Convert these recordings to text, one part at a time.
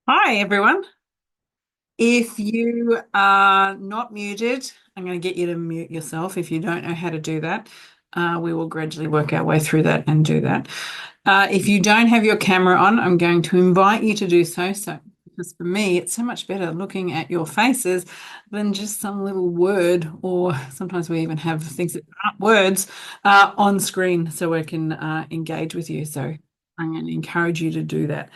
Hi, everyone. If you are not muted, I'm going to get you to mute yourself if you don't know how to do that. We will gradually work our way through that and do that. If you don't have your camera on, I'm going to invite you to do so. Because for me, it's so much better looking at your faces than just some little word, or sometimes we even have things that aren't words on screen so we can engage with you. So I'm going to encourage you to do that.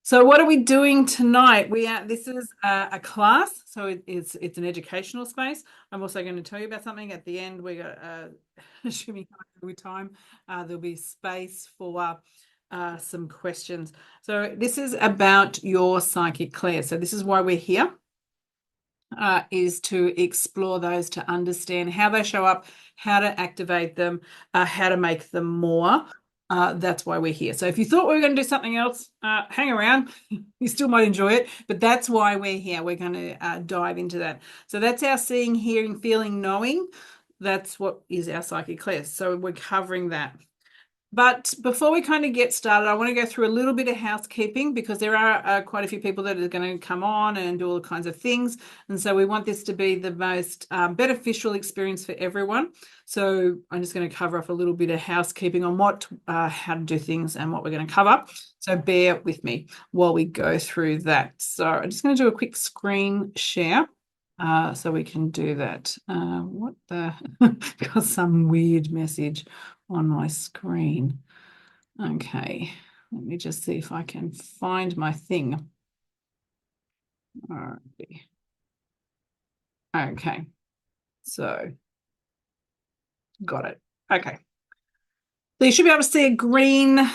So what are we doing tonight? This is a class, so it's an educational space. I'm also going to tell you about something at the end. We got assuming with time, there'll be space for some questions. So this is about your psychic clairs. So this is why we're here, is to explore those, to understand how they show up, how to activate them, how to make them more. That's why we're here. So if you thought we were going to do something else, hang around. You still might enjoy it, but that's why we're here. We're going to dive into that. So that's our seeing, hearing, feeling, knowing. That's what is our psychic clairs. So we're covering that. But before we kind of get started, I want to go through a little bit of housekeeping because there are quite a few people that are going to come on and do all kinds of things. And so we want this to be the most beneficial experience for everyone. So I'm just going to cover off a little bit of housekeeping on how to do things and what we're going to cover. So bear with me while we go through that. So I'm just going to do a quick screen share. So we can do that. What the? Got some weird message on my screen. Okay, let me just see if I can find my thing. All right. Okay, so got it. Okay. So you should be able to see a green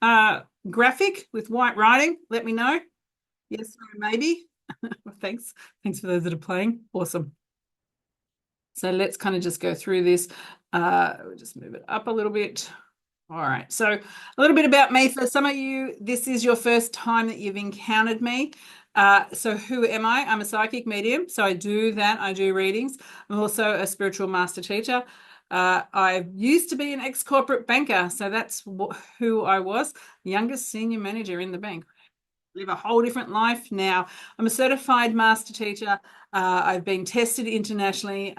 uh, graphic with white writing. Let me know. Yes, or maybe. Thanks. Thanks for those that are playing. Awesome. So let's kind of just go through this. We'll just move it up a little bit. All right. So a little bit about me. For some of you, this is your first time that you've encountered me. So who am I? I'm a psychic medium. So I do that. I do readings. I'm also a spiritual master teacher. I used to be an ex-corporate banker. So that's who I was, youngest senior manager in the bank. Live a whole different life now. I'm a certified master teacher. I've been tested internationally.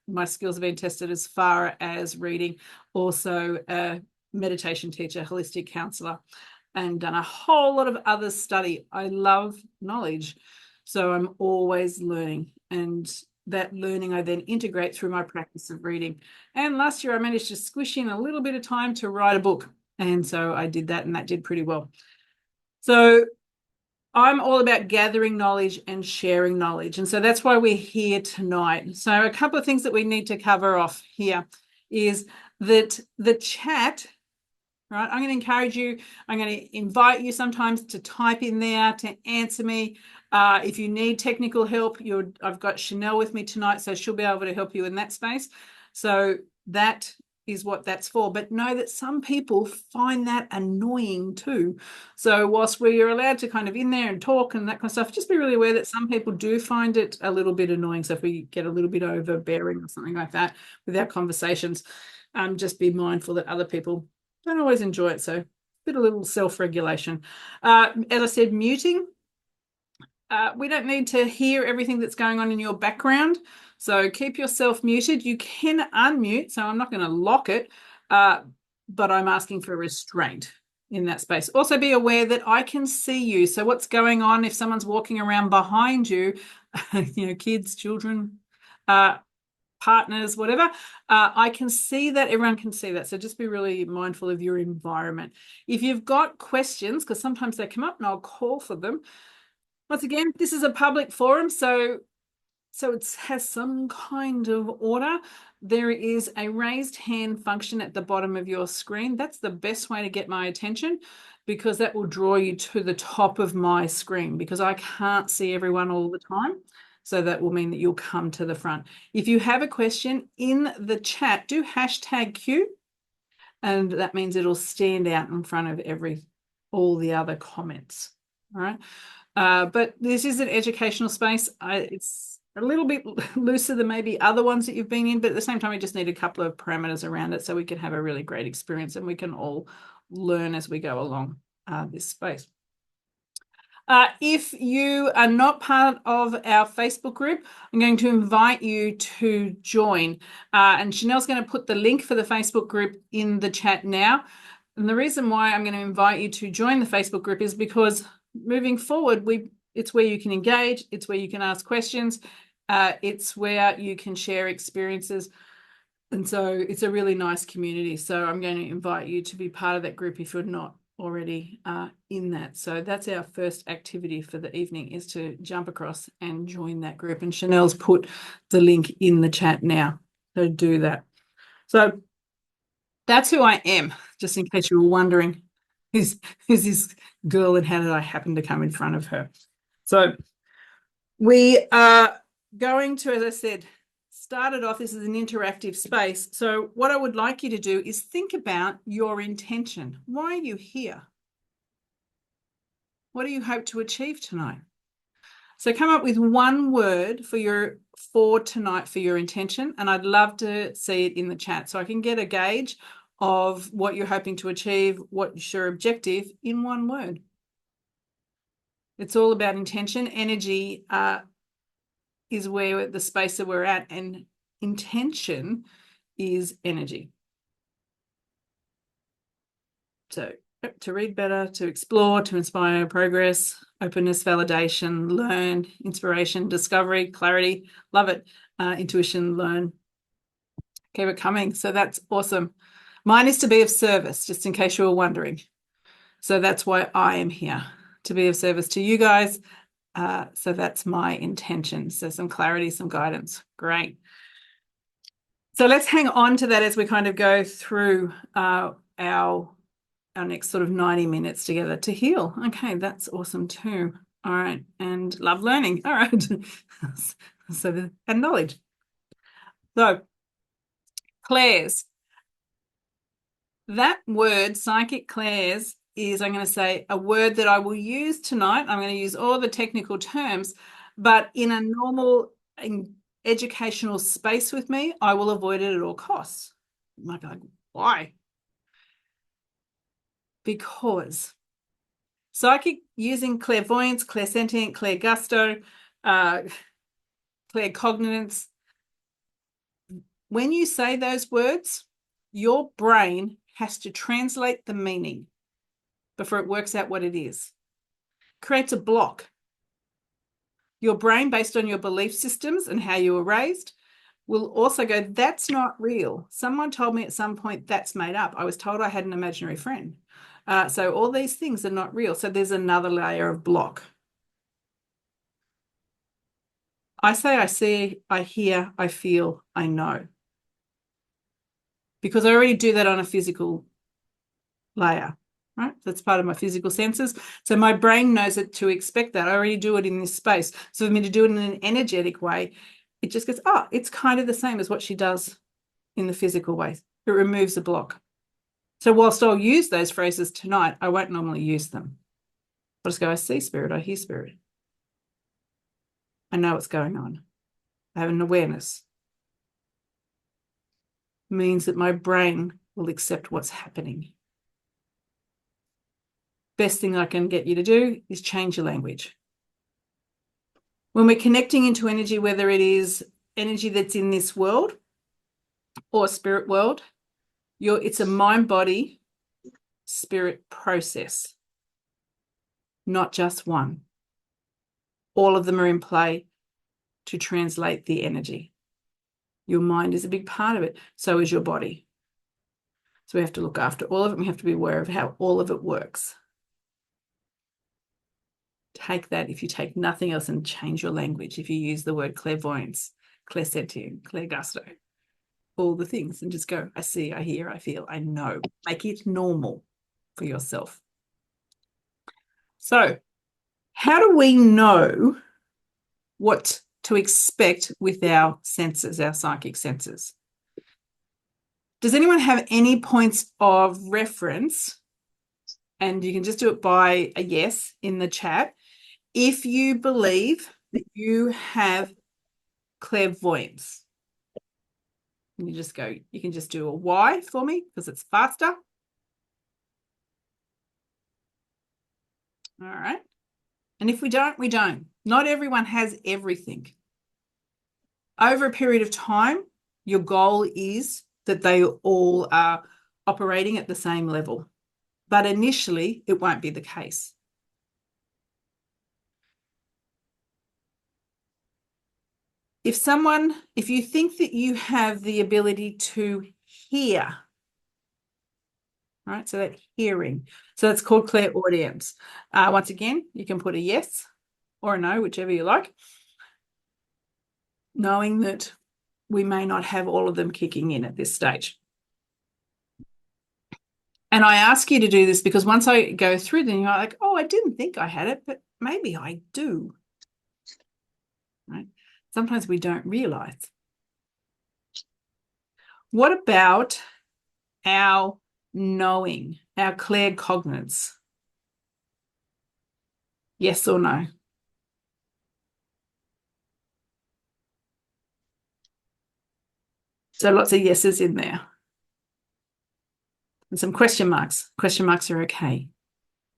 My skills have been tested as far as reading, also a meditation teacher, holistic counselor, and done a whole lot of other study. I love knowledge, so I'm always learning, and that learning I then integrate through my practice of reading. And last year I managed to squish in a little bit of time to write a book, and so I did that, and that did pretty well. So I'm all about gathering knowledge and sharing knowledge. And so that's why we're here tonight. So, a couple of things that we need to cover off here is that the chat, right? I'm going to encourage you, I'm going to invite you sometimes to type in there to answer me. If you need technical help, I've got Chanel with me tonight, so she'll be able to help you in that space. So, that is what that's for. But know that some people find that annoying too. So whilst we're allowed to kind of in there and talk and that kind of stuff, just be really aware that some people do find it a little bit annoying. So if we get a little bit overbearing or something like that with our conversations, just be mindful that other people don't always enjoy it. So a little self-regulation. As I said, muting. We don't need to hear everything that's going on in your background. So keep yourself muted. You can unmute, so I'm not going to lock it, but I'm asking for restraint in that space. Also, be aware that I can see you. So, what's going on if someone's walking around behind you, kids, children, uh, partners, whatever, I can see that. Everyone can see that. So, just be really mindful of your environment. If you've got questions, because sometimes they come up and I'll call for them. Once again, this is a public forum, so it has some kind of order. There is a raised hand function at the bottom of your screen. That's the best way to get my attention because that will draw you to the top of my screen because I can't see everyone all the time. So that will mean that you'll come to the front. If you have a question in the chat, do hashtag Q, and that means it'll stand out in front of all the other comments. All right. But this is an educational space. It's a little bit looser than maybe other ones that you've been in, but at the same time, we just need a couple of parameters around it so we can have a really great experience and we can all learn as we go along this space. If you are not part of our Facebook group, I'm going to invite you to join. And Chanel's going to put the link for the Facebook group in the chat now. And the reason why I'm going to invite you to join the Facebook group is because moving forward, it's where you can engage, it's where you can ask questions, it's where you can share experiences. And so it's a really nice community. So I'm going to invite you to be part of that group if you're not already in that. So that's our first activity for the evening, is to jump across and join that group. And Chanel's put the link in the chat now. So do that. So that's who I am, just in case you were wondering who's this girl and how did I happen to come in front of her. So we are going to, as I said, started off, this is an interactive space. So what I would like you to do is think about your intention. Why are you here? What do you hope to achieve tonight? So come up with one word for tonight for your intention, and I'd love to see it in the chat so I can get a gauge of what you're hoping to achieve, what's your objective in one word. It's all about intention. Energy is where the space that we're at, and intention is energy. So to read better, to explore, to inspire progress, openness, validation, learn, inspiration, discovery, clarity, love it, intuition, learn, keep it coming. So that's awesome. Mine is to be of service, just in case you were wondering. So that's why I am here, to be of service to you guys. So that's my intention. So some clarity, some guidance. Great. So let's hang on to that as we kind of go through our next sort of 90 minutes together to heal. Okay, that's awesome too. All right, and love learning. All right. And knowledge. So clairs. That word, psychic clairs, is, I'm going to say, a word that I will use tonight. I'm going to use all the technical terms, but in a normal educational space with me, I will avoid it at all costs. You might be like, why? Because psychic, using clairvoyance, clairsentient, clairgusto, claircognizance, when you say those words, your brain has to translate the meaning before it works out what it is. Creates a block. Your brain, based on your belief systems and how you were raised, will also go, that's not real. Someone told me at some point that's made up. I was told I had an imaginary friend. So all these things are not real. So there's another layer of block. I say, I see, I hear, I feel, I know. Because I already do that on a physical layer, right? That's part of my physical senses. So my brain knows it to expect that. I already do it in this space. So for me to do it in an energetic way, it just goes, oh, it's kind of the same as what she does in the physical way. It removes the block. So whilst I'll use those phrases tonight, I won't normally use them. I'll just go, I see spirit, I hear spirit. I know what's going on. I have an awareness. It means that my brain will accept what's happening. Best thing I can get you to do is change your language. When we're connecting into energy, whether it is energy that's in this world or spirit world, it's a mind, body, spirit process, not just one. All of them are in play to translate the energy. Your mind is a big part of it. So is your body. So we have to look after all of it. We have to be aware of how all of it works. Take that, if you take nothing else, and change your language. If you use the word clairvoyance, clairsentient, clairgusto, all the things, and just go, I see, I hear, I feel, I know. Make it normal for yourself. So how do we know what to expect with our senses, our psychic senses? Does anyone have any points of reference? And you can just do it by a yes in the chat. If you believe that you have clairvoyance, you just go, you can just do a Y for me because it's faster. All right. And if we don't, we don't. Not everyone has everything. Over a period of time, your goal is that they all are operating at the same level. But initially, it won't be the case. If you think that you have the ability to hear, right? So that hearing. So that's called clairaudience. Once again, you can put a yes or a no, whichever you like, knowing that we may not have all of them kicking in at this stage. And I ask you to do this because once I go through them, you're like, oh, I didn't think I had it, but maybe I do. Right? Sometimes we don't realize. What about our knowing, our claircognizance? Yes or no? So lots of yeses in there. And some question marks. Question marks are okay.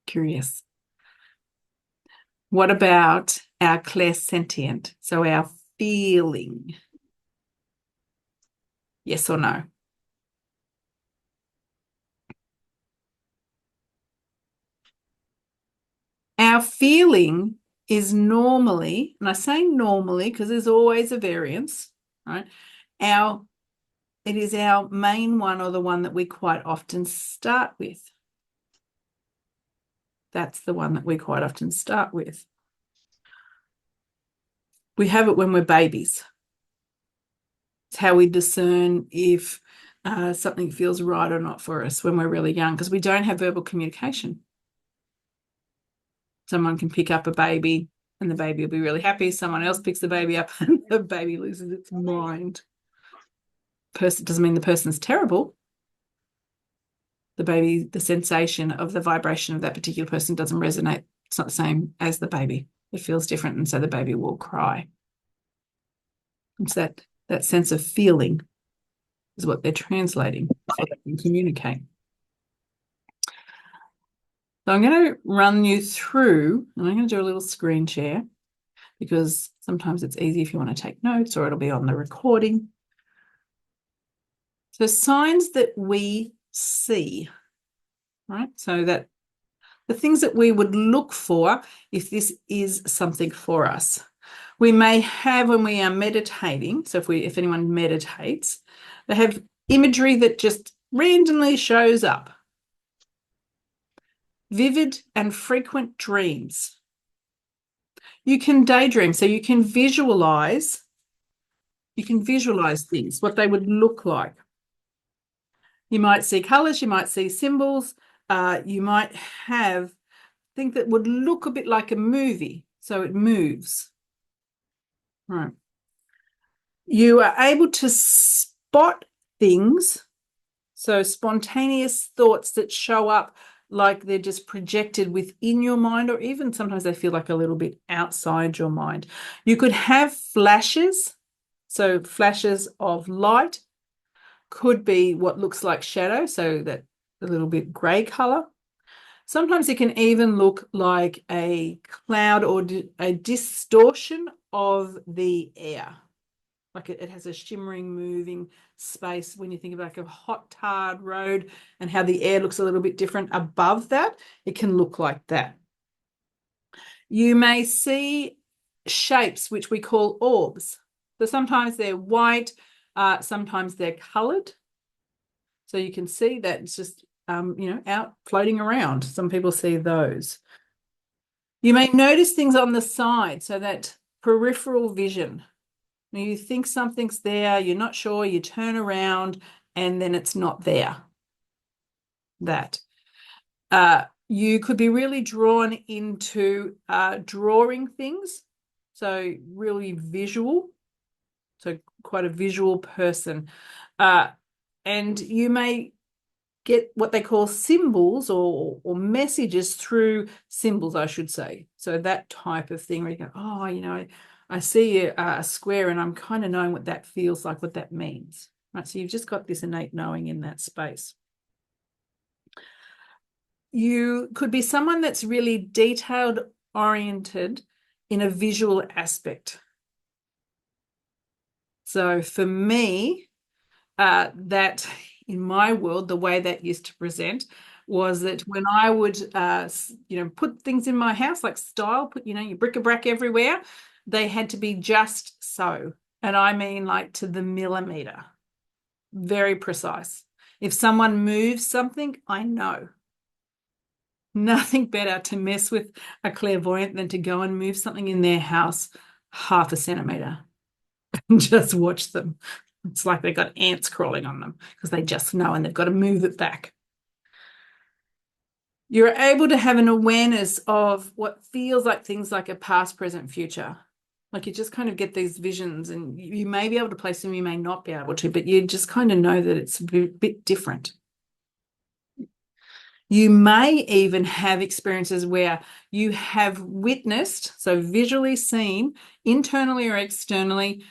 Curious. What about our clairsentient? So our feeling. Yes or no? Our feeling is normally, and I say normally because there's always a variance, right? It is our main one, or the one that we quite often start with. That's the one that we quite often start with. We have it when we're babies. It's how we discern if something feels right or not for us when we're really young, because we don't have verbal communication. Someone can pick up a baby and the baby will be really happy. Someone else picks the baby up and the baby loses its mind. Doesn't mean the person's terrible. The baby, the sensation of the vibration of that particular person doesn't resonate. It's not the same as the baby. It feels different, and so the baby will cry. It's that sense of feeling is what they're translating so they can communicate. So I'm going to run you through, and I'm going to do a little screen share because sometimes it's easy if you want to take notes, or it'll be on the recording. So signs that we see, right? So that the things that we would look for if this is something for us. We may have when we are meditating, so if anyone meditates, they have imagery that just randomly shows up. Vivid and frequent dreams. You can daydream, so you can visualize things, what they would look like. You might see colors, you might see symbols, you might have things that would look a bit like a movie, so it moves. Right. You are able to spot things, so spontaneous thoughts that show up like they're just projected within your mind, or even sometimes they feel like a little bit outside your mind. You could have flashes, so flashes of light, could be what looks like shadow, so that a little bit gray color. Sometimes it can even look like a cloud or a distortion of the air. Like it has a shimmering, moving space. When you think of like a hot, tarred road and how the air looks a little bit different above that, it can look like that. You may see shapes, which we call orbs. So sometimes they're white, sometimes they're coloured. So you can see that it's just, out floating around. Some people see those. You may notice things on the side, so that peripheral vision. You think something's there, you're not sure, you turn around, and then it's not there. That. You could be really drawn into drawing things, so really visual, so quite a visual person. And you may get what they call symbols or messages through symbols, I should say. So that type of thing where you go, oh, I see a square and I'm kind of knowing what that feels like, what that means. Right. So you've just got this innate knowing in that space. You could be someone that's really detailed oriented in a visual aspect. So for me, that in my world, the way that used to present was that when I would, put things in my house, like style, put, your bric-a-brac everywhere, they had to be just so. And I mean like to the millimeter, very precise. If someone moves something, I know. Nothing better to mess with a clairvoyant than to go and move something in their house half a centimeter and just watch them. It's like they've got ants crawling on them because they just know and they've got to move it back. You're able to have an awareness of what feels like things like a past, present, future. Like you just kind of get these visions and you may be able to place them, you may not be able to, but you just kind of know that it's a bit different. You may even have experiences where you have witnessed, so visually seen, internally or externally,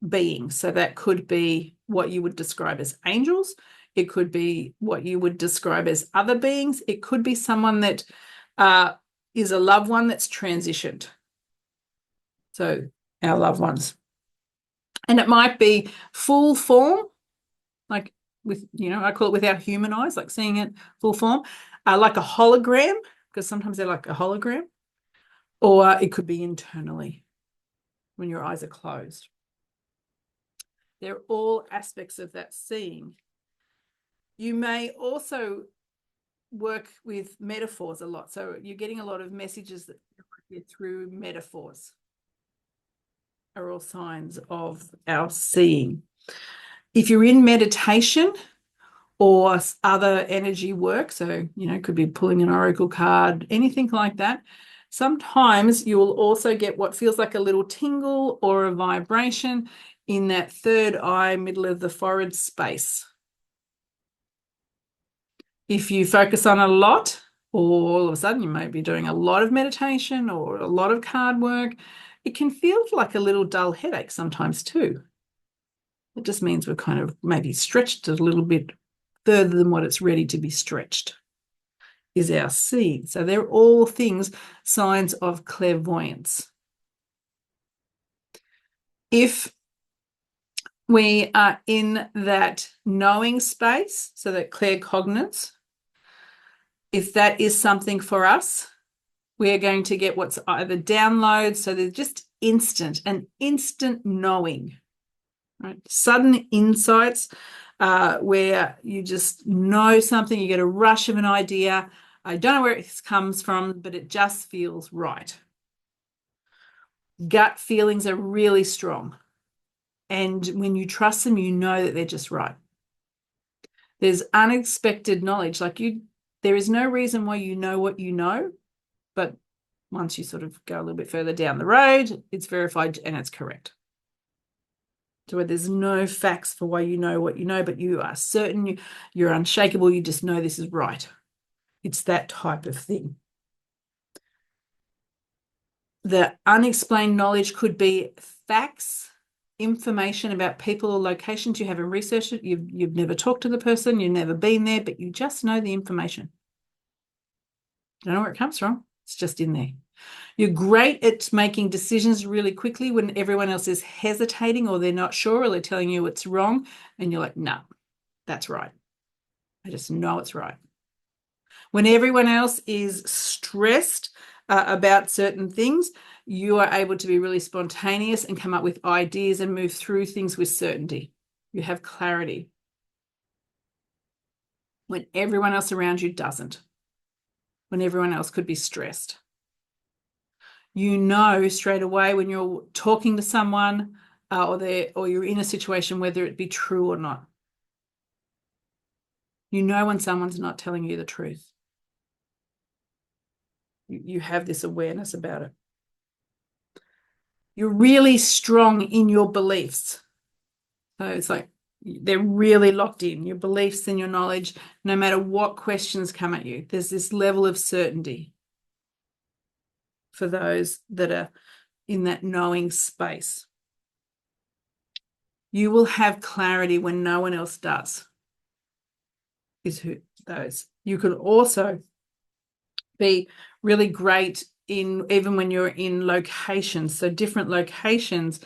beings. So that could be what you would describe as angels. It could be what you would describe as other beings. It could be someone that is a loved one that's transitioned. So our loved ones. And it might be full form, like with, I call it with our human eyes, like seeing it full form, like a hologram, because sometimes they're like a hologram, or it could be internally when your eyes are closed. They're all aspects of that seeing. You may also work with metaphors a lot. So you're getting a lot of messages that get through metaphors are all signs of our seeing. If you're in meditation or other energy work, so, it could be pulling an oracle card, anything like that, sometimes you will also get what feels like a little tingle or a vibration in that third eye, middle of the forehead space. If you focus on a lot, or all of a sudden you may be doing a lot of meditation or a lot of card work, it can feel like a little dull headache sometimes too. It just means we're kind of maybe stretched a little bit further than what it's ready to be stretched, is our seeing. So they're all things, signs of clairvoyance. If we are in that knowing space, so that claircognizance, if that is something for us, we are going to get what's either downloads, so they're just an instant knowing, right? Sudden insights where you just know something, you get a rush of an idea. I don't know where it comes from, but it just feels right. Gut feelings are really strong. And when you trust them, you know that they're just right. There's unexpected knowledge. There is no reason why you know what you know, but once you sort of go a little bit further down the road, it's verified and it's correct. So where there's no facts for why you know what you know, but you are certain, you're unshakable, you just know this is right. It's that type of thing. The unexplained knowledge could be facts, information about people or locations you haven't researched it, you've never talked to the person, you've never been there, but you just know the information. Don't know where it comes from. It's just in there. You're great at making decisions really quickly when everyone else is hesitating or they're not sure or they're telling you it's wrong. And you're like, no, that's right. I just know it's right. When everyone else is stressed about certain things, you are able to be really spontaneous and come up with ideas and move through things with certainty. You have clarity. When everyone else around you doesn't. When everyone else could be stressed. You know straight away when you're talking to someone or you're in a situation, whether it be true or not. You know when someone's not telling you the truth. You have this awareness about it. You're really strong in your beliefs. So it's like they're really locked in, your beliefs and your knowledge, no matter what questions come at you. There's this level of certainty for those that are in that knowing space. You will have clarity when no one else does. Is who those. You could also be really great even when you're in locations, so different locations,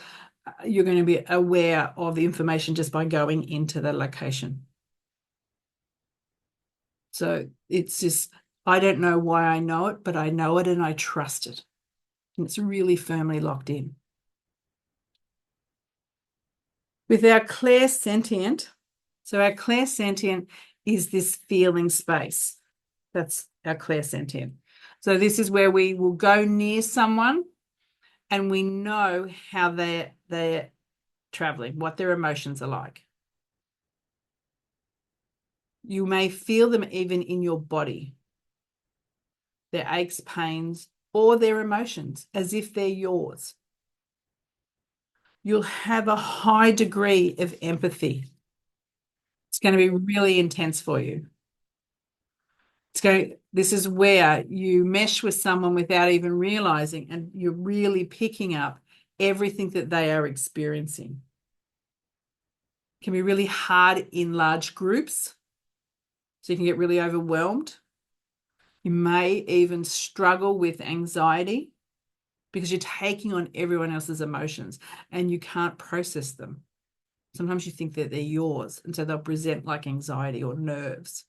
you're going to be aware of information just by going into the location. So it's just, I don't know why I know it, but I know it and I trust it. And it's really firmly locked in. With our clairsentient, so our clairsentient is this feeling space. That's our clairsentient. So this is where we will go near someone and we know how they're traveling, what their emotions are like. You may feel them even in your body, their aches, pains, or their emotions, as if they're yours. You'll have a high degree of empathy. It's going to be really intense for you. This is where you mesh with someone without even realizing, and you're really picking up everything that they are experiencing. It can be really hard in large groups, so you can get really overwhelmed. You may even struggle with anxiety because you're taking on everyone else's emotions and you can't process them. Sometimes you think that they're yours, and so they'll present like anxiety or nerves.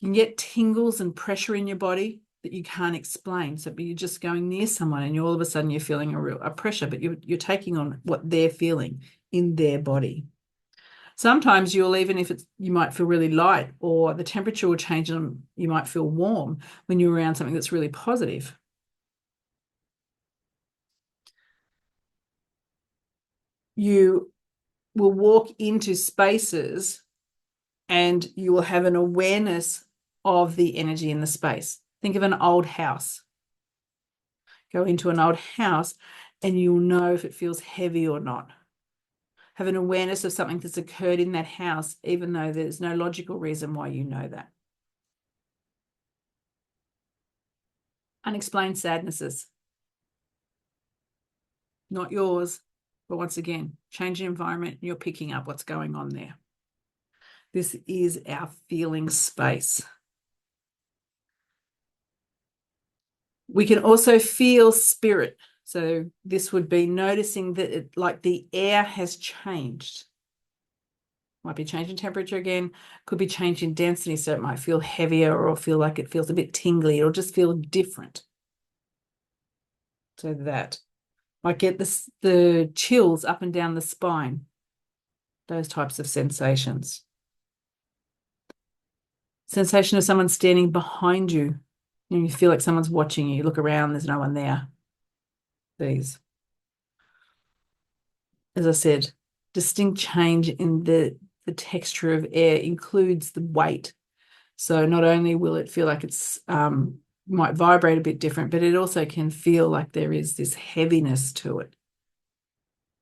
You can get tingles and pressure in your body that you can't explain. So you're just going near someone and all of a sudden you're feeling a pressure, but you're taking on what they're feeling in their body. Sometimes you might feel really light, or the temperature will change and you might feel warm when you're around something that's really positive. You will walk into spaces and you will have an awareness of the energy in the space. Think of an old house. Go into an old house and you'll know if it feels heavy or not. Have an awareness of something that's occurred in that house, even though there's no logical reason why you know that. Unexplained sadnesses. Not yours, but once again, change the environment and you're picking up what's going on there. This is our feeling space. We can also feel spirit. So this would be noticing that like the air has changed. Might be changing temperature again, could be changing density, so it might feel heavier or feel like it feels a bit tingly or just feel different. So that might get the chills up and down the spine, those types of sensations. Sensation of someone standing behind you. And you feel like someone's watching you. You look around, there's no one there. These. As I said, distinct change in the texture of air includes the weight. So not only will it feel like it's might vibrate a bit different, but it also can feel like there is this heaviness to it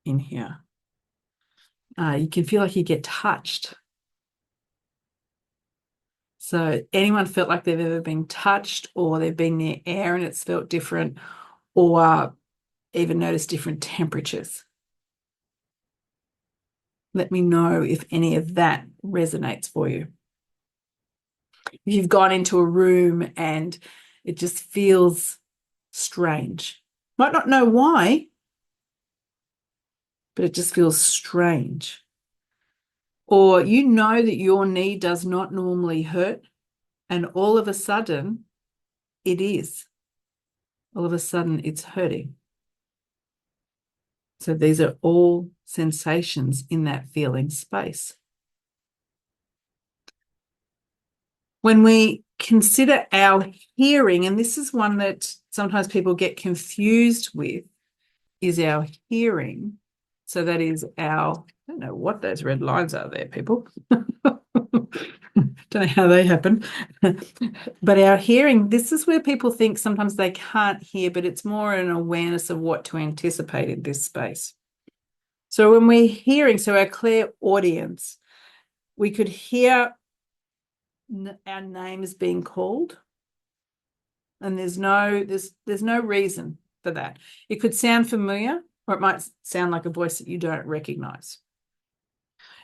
in here. You can feel like you get touched. So anyone felt like they've ever been touched, or they've been near air and it's felt different, or even noticed different temperatures? Let me know if any of that resonates for you. If you've gone into a room and it just feels strange, might not know why, but it just feels strange. Or you know that your knee does not normally hurt, and all of a sudden it is. All of a sudden it's hurting. So these are all sensations in that feeling space. When we consider our hearing, and this is one that sometimes people get confused with, is our hearing. So that is our, I don't know what those red lines are there, people. Don't know how they happen. But our hearing, this is where people think sometimes they can't hear, but it's more an awareness of what to anticipate in this space. So when we're hearing, so our clairaudience, we could hear our names being called, and there's no reason for that. It could sound familiar, or it might sound like a voice that you don't recognize.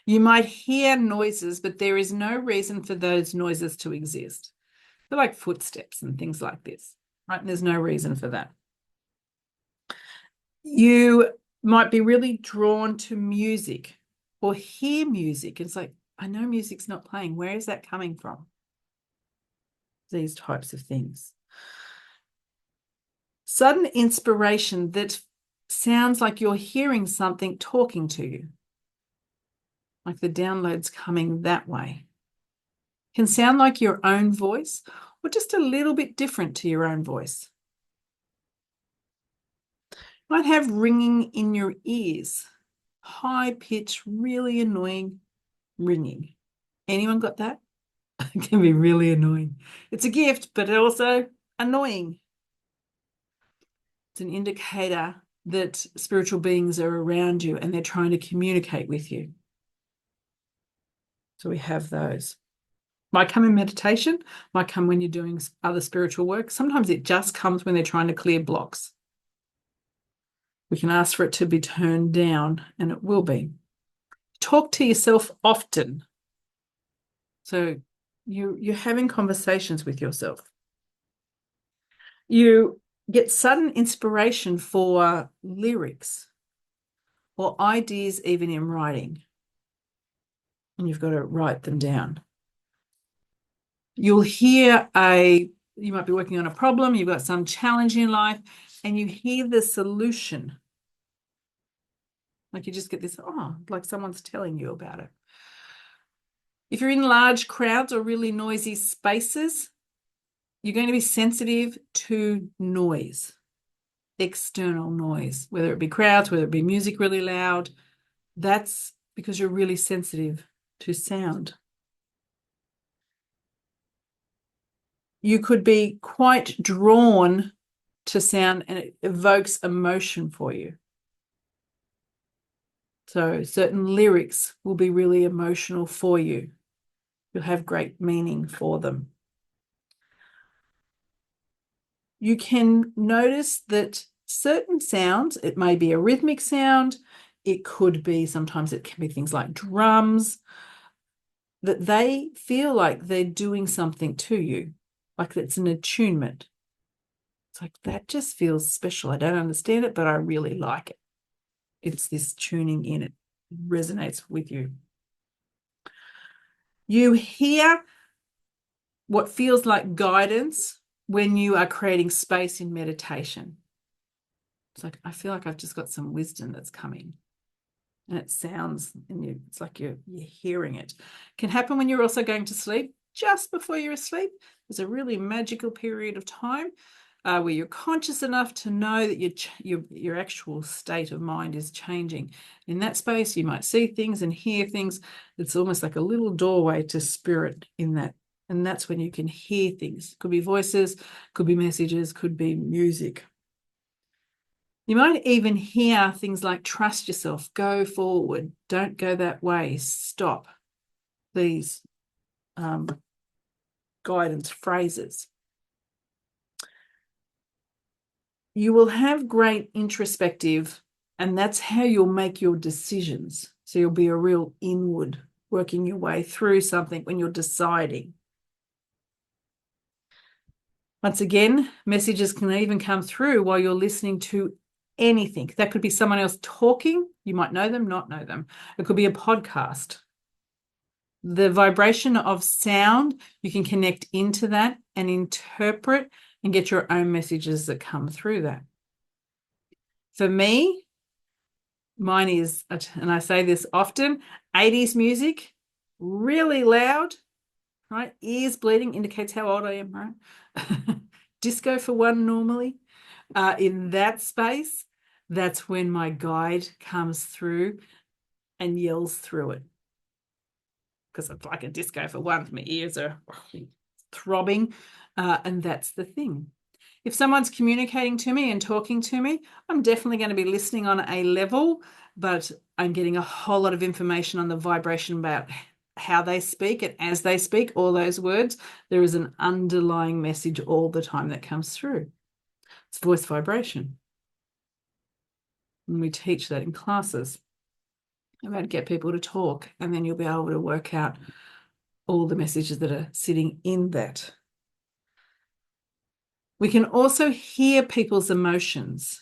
You might hear noises, but there is no reason for those noises to exist. They're like footsteps and things like this. right? And there's no reason for that. You might be really drawn to music or hear music. It's like, I know music's not playing. Where is that coming from? These types of things. Sudden inspiration that sounds like you're hearing something talking to you, like the download's coming that way. Can sound like your own voice or just a little bit different to your own voice. Might have ringing in your ears, high pitch, really annoying ringing. Anyone got that? It can be really annoying. It's a gift, but also annoying. It's an indicator that spiritual beings are around you and they're trying to communicate with you. So we have those. Might come in meditation, might come when you're doing other spiritual work. Sometimes it just comes when they're trying to clear blocks. We can ask for it to be turned down, and it will be. Talk to yourself often. So you're having conversations with yourself. You get sudden inspiration for lyrics or ideas even in writing. And you've got to write them down. You'll hear you might be working on a problem, you've got some challenge in life, and you hear the solution. Like you just get this, like someone's telling you about it. If you're in large crowds or really noisy spaces, you're going to be sensitive to noise, external noise, whether it be crowds, whether it be music really loud. That's because you're really sensitive to sound. You could be quite drawn to sound and it evokes emotion for you. So certain lyrics will be really emotional for you. You'll have great meaning for them. You can notice that certain sounds, it may be a rhythmic sound, it could be, sometimes it can be things like drums, that they feel like they're doing something to you, like it's an attunement. It's like, that just feels special. I don't understand it, but I really like it. It's this tuning in. It resonates with you. You hear what feels like guidance when you are creating space in meditation. It's like, I feel like I've just got some wisdom that's coming. And it sounds, and it's like you're hearing it. Can happen when you're also going to sleep. Just before you're asleep, there's a really magical period of time where you're conscious enough to know that your actual state of mind is changing. In that space, you might see things and hear things. It's almost like a little doorway to spirit in that. And that's when you can hear things. Could be voices, could be messages, could be music. You might even hear things like trust yourself, go forward, don't go that way, stop. These guidance phrases. You will have great introspective, and that's how you'll make your decisions. So you'll be a real inward, working your way through something when you're deciding. Once again, messages can even come through while you're listening to anything. That could be someone else talking. You might know them, not know them. It could be a podcast. The vibration of sound, you can connect into that and interpret and get your own messages that come through that. For me, mine is, and I say this often, 80s music, really loud, right? Ears bleeding indicates how old I am, right? Disco for one normally. In that space, that's when my guide comes through and yells through it. Because it's like a disco for one. My ears are throbbing, and that's the thing. If someone's communicating to me and talking to me, I'm definitely going to be listening on a level, but I'm getting a whole lot of information on the vibration about how they speak, and as they speak all those words, there is an underlying message all the time that comes through. It's voice vibration. And we teach that in classes about get people to talk, and then you'll be able to work out all the messages that are sitting in that. We can also hear people's emotions.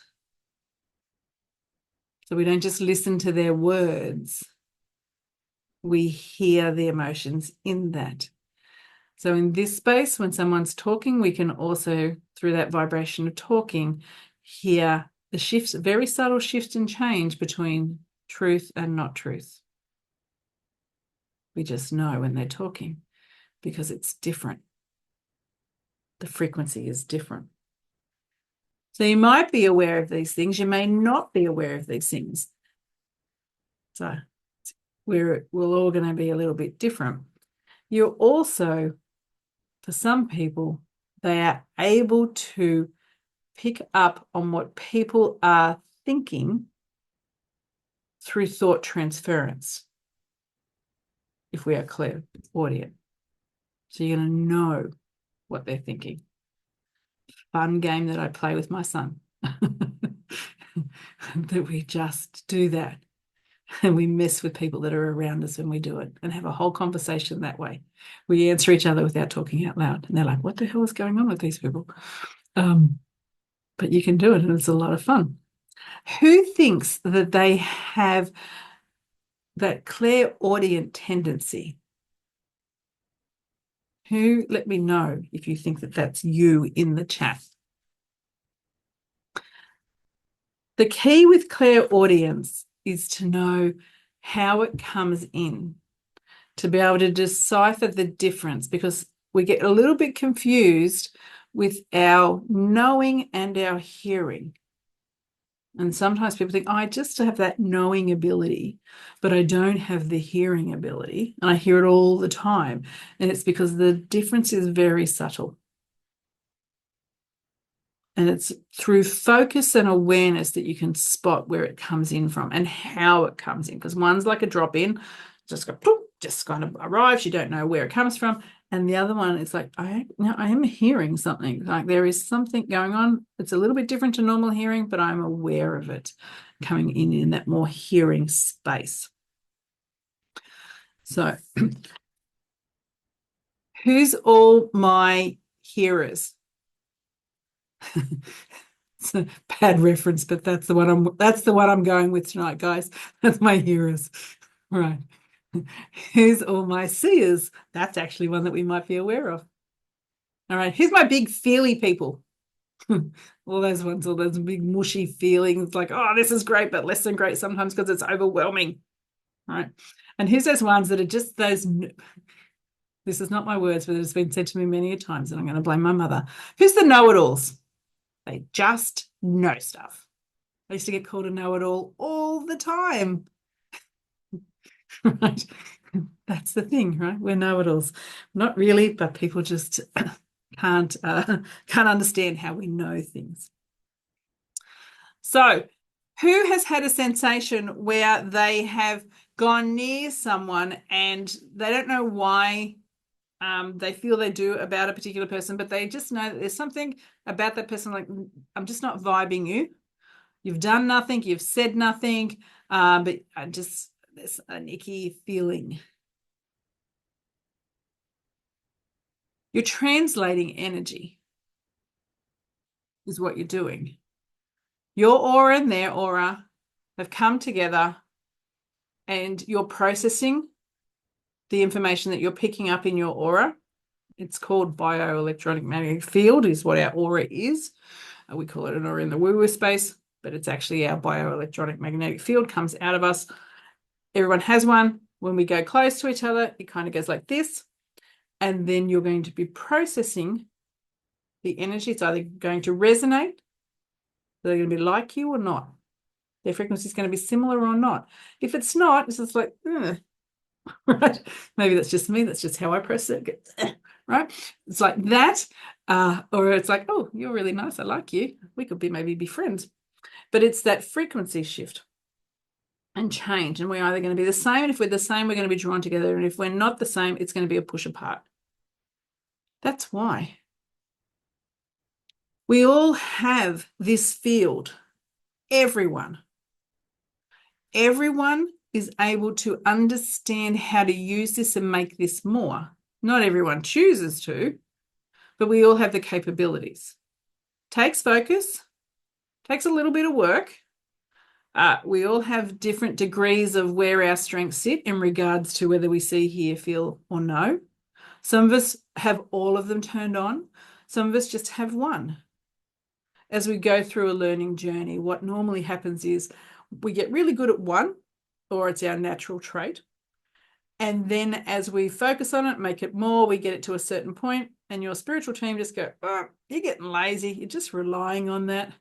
So we don't just listen to their words. We hear the emotions in that. So in this space, when someone's talking, we can also, through that vibration of talking, hear the shifts, very subtle shift and change between truth and not truth. We just know when they're talking because it's different. The frequency is different. So you might be aware of these things. You may not be aware of these things. So we're all going to be a little bit different. You're also, for some people, they are able to pick up on what people are thinking through thought transference, if we are clairaudient. So you're going to know what they're thinking. Fun game that I play with my son. That we just do that. And we mess with people that are around us when we do it and have a whole conversation that way. We answer each other without talking out loud. And they're like, what the hell is going on with these people? But you can do it and it's a lot of fun. Who thinks that they have that clairaudient tendency? Who, let me know if you think that that's you in the chat. The key with clairaudience is to know how it comes in, to be able to decipher the difference, because we get a little bit confused with our knowing and our hearing. And sometimes people think, oh, I just have that knowing ability, but I don't have the hearing ability. And I hear it all the time. And it's because the difference is very subtle. And it's through focus and awareness that you can spot where it comes in from and how it comes in. Because one's like a drop in, just go, poof, just kind of arrives. You don't know where it comes from. And the other one is like, I am hearing something. Like there is something going on. It's a little bit different to normal hearing, but I'm aware of it coming in that more hearing space. So who's all my hearers? It's a bad reference, but that's the one I'm going with tonight, guys. That's my hearers. Right. Who's all my seers? That's actually one that we might be aware of. All right. Here's my big feely people. All those ones, all those big mushy feelings like, oh, this is great, but less than great sometimes because it's overwhelming. All right. And here's those ones that are just those. This is not my words, but it's been said to me many a times, and I'm going to blame my mother. Who's the know-it-alls? They just know stuff. I used to get called a know-it-all all the time. Right? That's the thing, right? We're know-it-alls. Not really, but people just can't understand how we know things. So, who has had a sensation where they have gone near someone and they don't know why they feel they do about a particular person, but they just know that there's something about that person, like, I'm just not vibing you. You've done nothing, you've said nothing, but there's an icky feeling. You're translating energy is what you're doing. Your aura and their aura have come together and you're processing the information that you're picking up in your aura. It's called bioelectronic magnetic field is what our aura is. We call it an aura in the woo-woo space, but it's actually our bioelectronic magnetic field comes out of us. Everyone has one. When we go close to each other, it kind of goes like this. And then you're going to be processing the energy. It's either going to resonate, they're going to be like you or not. Their frequency is going to be similar or not. If it's not, it's just like, right? Maybe that's just me. That's just how I process it. Right? It's like that. Or it's like, oh, you're really nice. I like you. We could maybe be friends. But it's that frequency shift and change. And we're either going to be the same. And if we're the same, we're going to be drawn together. And if we're not the same, it's going to be a push apart. That's why. We all have this field. Everyone is able to understand how to use this and make this more. Not everyone chooses to, but we all have the capabilities. Takes focus, takes a little bit of work. We all have different degrees of where our strengths sit in regards to whether we see, hear, feel, or know. Some of us have all of them turned on. Some of us just have one. As we go through a learning journey, what normally happens is we get really good at one, or it's our natural trait. And then as we focus on it, make it more, we get it to a certain point, and your spiritual team just go, oh, you're getting lazy. You're just relying on that.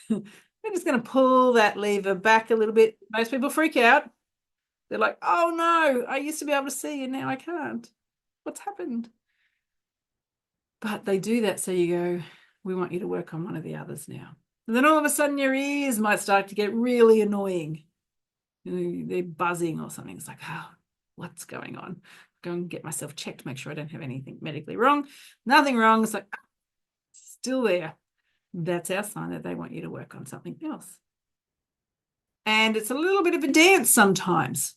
We're just going to pull that lever back a little bit. Most people freak out. They're like, oh no, I used to be able to see and now I can't. What's happened? But they do that so you go, we want you to work on one of the others now. And then all of a sudden your ears might start to get really annoying. They're buzzing or something. It's like, oh, what's going on? Go and get myself checked, make sure I don't have anything medically wrong. Nothing wrong. It's like, still there. That's our sign that they want you to work on something else. And it's a little bit of a dance sometimes.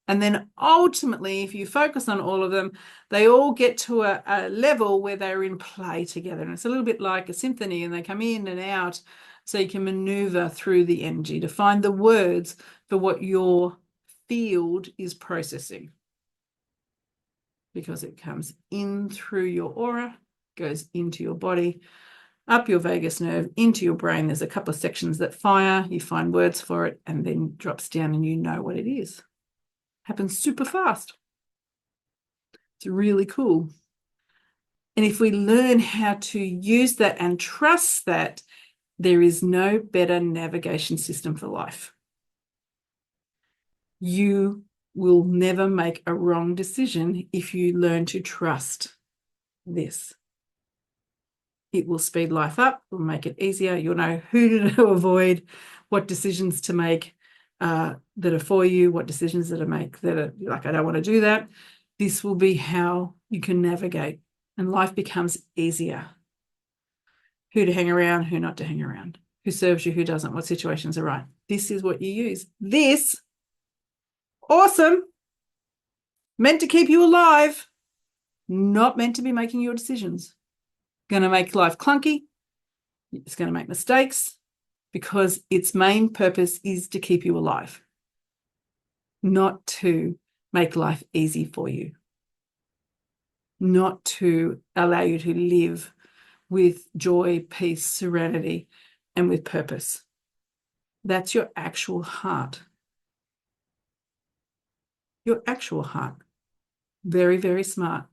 And then ultimately, if you focus on all of them, they all get to a level where they're in play together. And it's a little bit like a symphony, and they come in and out so you can maneuver through the energy to find the words for what your field is processing. Because it comes in through your aura, goes into your body, up your vagus nerve, into your brain. There's a couple of sections that fire, you find words for it, and then drops down and you know what it is. Happens super fast. It's really cool. And if we learn how to use that and trust that, there is no better navigation system for life. You will never make a wrong decision if you learn to trust this. It will speed life up, will make it easier. You'll know who to avoid, what decisions to make that are for you, what decisions that are make that are like, I don't want to do that. This will be how you can navigate, and life becomes easier. Who to hang around, who not to hang around, who serves you, who doesn't, what situations are right. This is what you use. This, awesome, meant to keep you alive, not meant to be making your decisions. Going to make life clunky. It's going to make mistakes because its main purpose is to keep you alive, not to make life easy for you, not to allow you to live with joy, peace, serenity, and with purpose. That's your actual heart. Your actual heart. Very, very smart.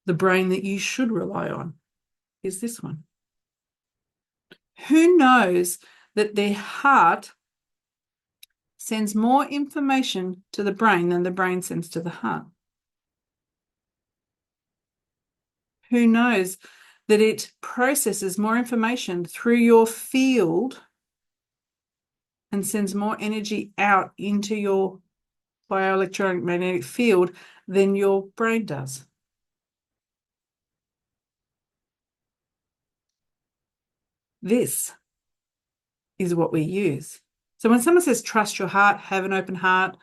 The brain that you should rely on is this one. Who knows that their heart sends more information to the brain than the brain sends to the heart? Who knows that it processes more information through your field and sends more energy out into your bioelectromagnetic field than your brain does? This is what we use. So when someone says trust your heart, have an open heart,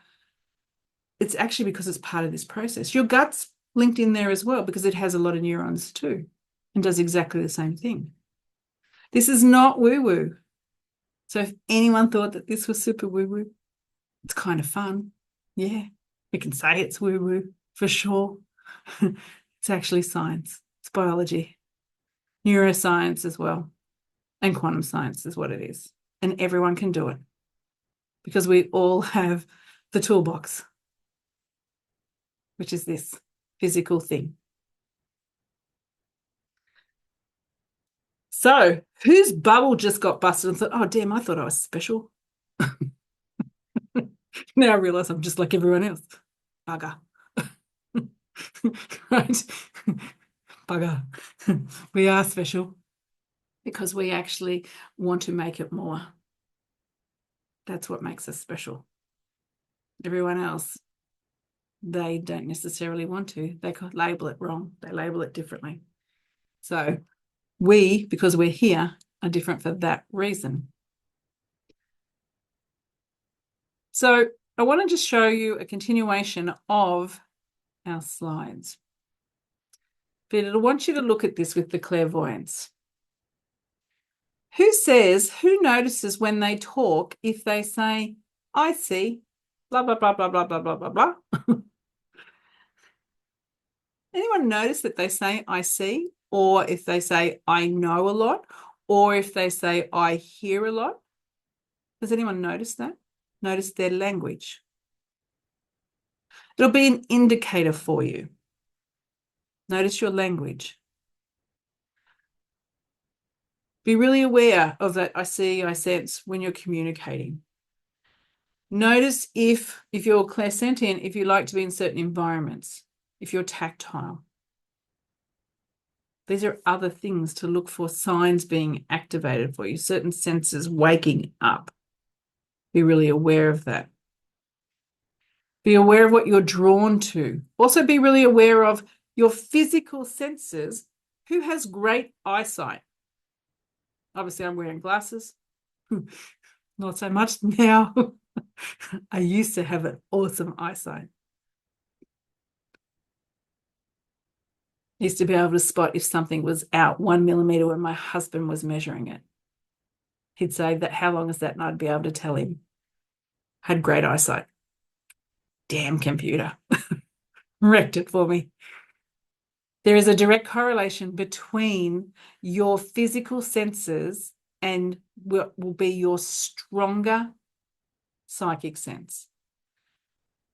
it's actually because it's part of this process. Your gut's linked in there as well because it has a lot of neurons too and does exactly the same thing. This is not woo-woo. So if anyone thought that this was super woo-woo, it's kind of fun. Yeah, we can say it's woo-woo for sure. It's actually science. It's biology, neuroscience as well, and quantum science is what it is. And everyone can do it because we all have the toolbox, which is this physical thing. So whose bubble just got busted and thought, oh, damn, I thought I was special. Now I realize I'm just like everyone else. Bugger. Right? Bugger. We are special because we actually want to make it more. That's what makes us special. Everyone else, they don't necessarily want to. They label it wrong. They label it differently. So we, because we're here, are different for that reason. So I want to just show you a continuation of our slides. But I want you to look at this with the clairvoyance. who notices when they talk if they say, I see, blah, blah, blah, blah, blah, blah, blah, blah, blah. Anyone notice that they say, I see, or if they say, I know a lot, or if they say, I hear a lot? Does anyone notice that? Notice their language. It'll be an indicator for you. Notice your language. Be really aware of that I see, I sense when you're communicating. Notice if you're clairsentient, if you like to be in certain environments, if you're tactile. These are other things to look for, signs being activated for you, certain senses waking up. Be really aware of that. Be aware of what you're drawn to. Also be really aware of your physical senses. Who has great eyesight? Obviously, I'm wearing glasses. Not so much now. I used to have an awesome eyesight. I used to be able to spot if something was out 1 millimeter when my husband was measuring it. He'd say that, how long is that? And I'd be able to tell him. Had great eyesight. Damn computer. Wrecked it for me. There is a direct correlation between your physical senses and what will be your stronger psychic sense.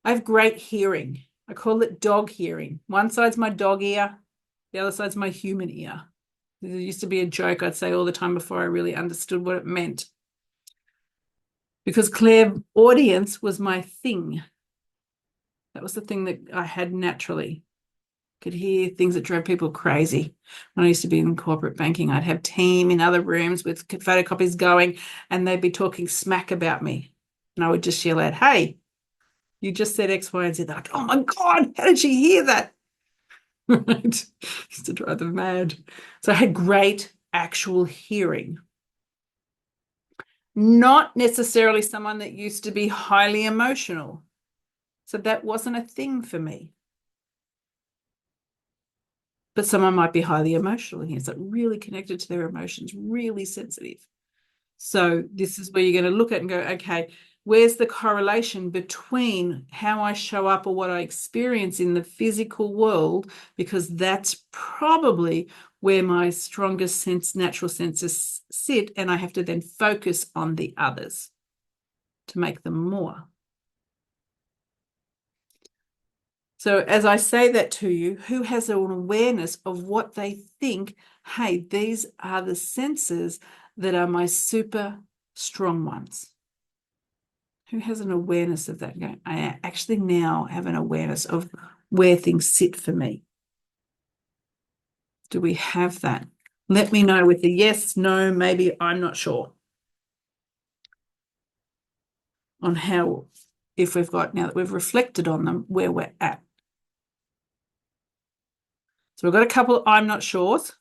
I have great hearing. I call it dog hearing. One side's my dog ear, the other side's my human ear. There used to be a joke I'd say all the time before I really understood what it meant. Because clairaudience was my thing. That was the thing that I had naturally. Could hear things that drove people crazy. When I used to be in corporate banking, I'd have team in other rooms with photocopies going, and they'd be talking smack about me. And I would just yell out, hey, you just said X, Y, and Z. They're like, oh my God, how did she hear that? Right? Used to drive them mad. So I had great actual hearing. Not necessarily someone that used to be highly emotional. So that wasn't a thing for me. But someone might be highly emotional here, so really connected to their emotions, really sensitive. So this is where you're going to look at and go, okay, where's the correlation between how I show up or what I experience in the physical world? Because that's probably where my strongest sense, natural senses sit, and I have to then focus on the others to make them more. So as I say that to you, who has an awareness of what they think, hey, these are the senses that are my super strong ones? Who has an awareness of that? I actually now have an awareness of where things sit for me. Do we have that? Let me know with a yes, no, maybe, I'm not sure. On how, if we've got, now that we've reflected on them, where we're at. So we've got a couple of I'm not sure's.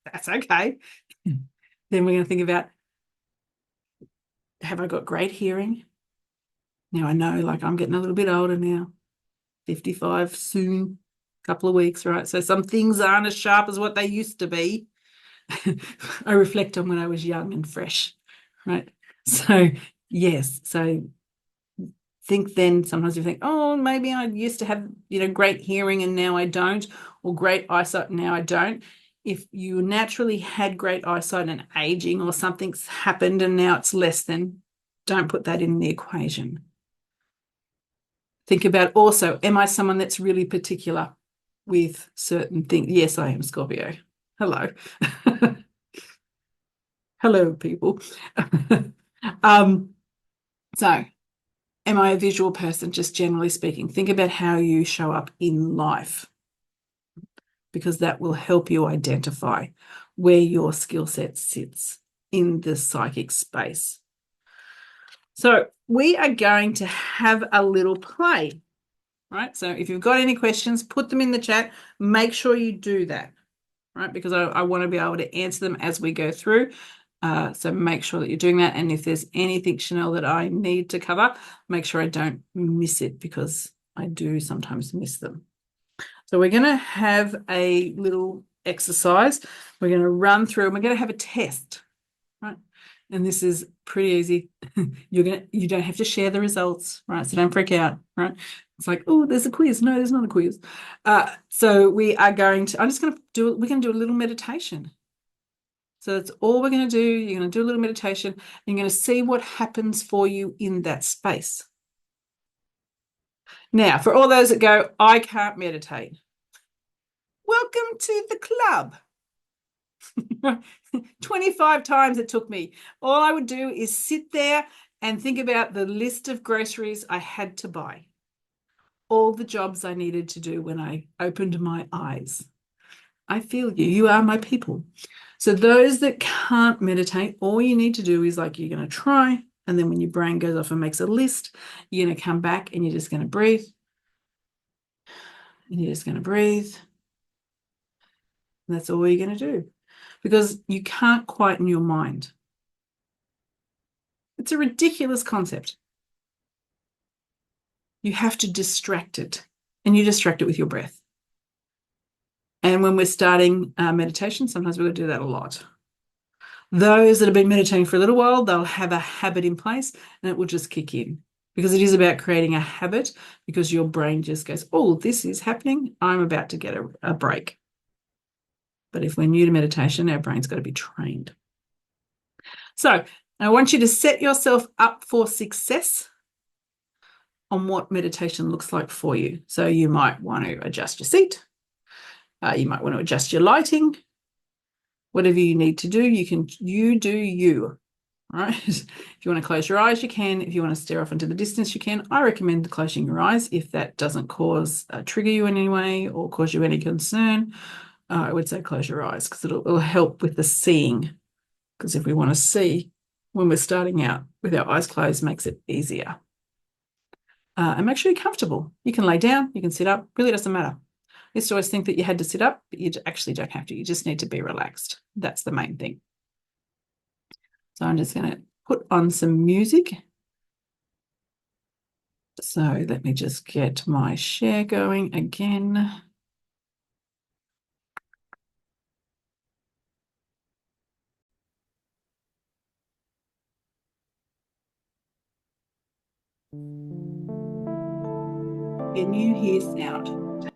That's okay. Then we're going to think about, have I got great hearing? Now I know, like, I'm getting a little bit older now, 55 soon, a couple of weeks, right? So some things aren't as sharp as what they used to be. I reflect on when I was young and fresh, right? So yes, so think then sometimes you think, oh, maybe I used to have, great hearing and now I don't, or great eyesight and now I don't. If you naturally had great eyesight and aging or something's happened and now it's less than, don't put that in the equation. Think about also, am I someone that's really particular with certain things? Yes, I am Scorpio. Hello. Hello, people. So am I a visual person, just generally speaking? Think about how you show up in life, because that will help you identify where your skill set sits in the psychic space. So we are going to have a little play, right? So if you've got any questions, put them in the chat. Make sure you do that, right? Because I want to be able to answer them as we go through. So make sure that you're doing that. And if there's anything, Chanel, that I need to cover, make sure I don't miss it, because I do sometimes miss them. So we're going to have a little exercise. We're going to run through and we're going to have a test, right? And this is pretty easy. You don't have to share the results, right? So don't freak out, right? It's like, oh, there's a quiz. No, there's not a quiz. So we are going to, we're going to do a little meditation. So that's all we're going to do. You're going to do a little meditation. And you're going to see what happens for you in that space. Now, for all those that go, I can't meditate. Welcome to the club. 25 times it took me. All I would do is sit there and think about the list of groceries I had to buy, all the jobs I needed to do when I opened my eyes. I feel you. You are my people. So those that can't meditate, all you need to do is like you're going to try, and then when your brain goes off and makes a list, you're going to come back and you're just going to breathe. And you're just going to breathe. And that's all you're going to do, because you can't quieten your mind. It's a ridiculous concept. You have to distract it, and you distract it with your breath. And when we're starting meditation, sometimes we're going to do that a lot. Those that have been meditating for a little while, they'll have a habit in place and it will just kick in, because it is about creating a habit, because your brain just goes, oh, this is happening. I'm about to get a break. But if we're new to meditation, our brain's got to be trained. So I want you to set yourself up for success on what meditation looks like for you. So you might want to adjust your seat. You might want to adjust your lighting. Whatever you need to do, you do you, right? If you want to close your eyes, you can. If you want to stare off into the distance, you can. I recommend closing your eyes if that doesn't trigger you in any way or cause you any concern. I would say close your eyes, because it'll help with the seeing. Because if we want to see when we're starting out with our eyes closed, makes it easier. And make sure you're comfortable. You can lay down, you can sit up, really doesn't matter. I used to always think that you had to sit up, but you actually don't have to. You just need to be relaxed. That's the main thing. So I'm just going to put on some music. So let me just get my share going again. Can you hear sound?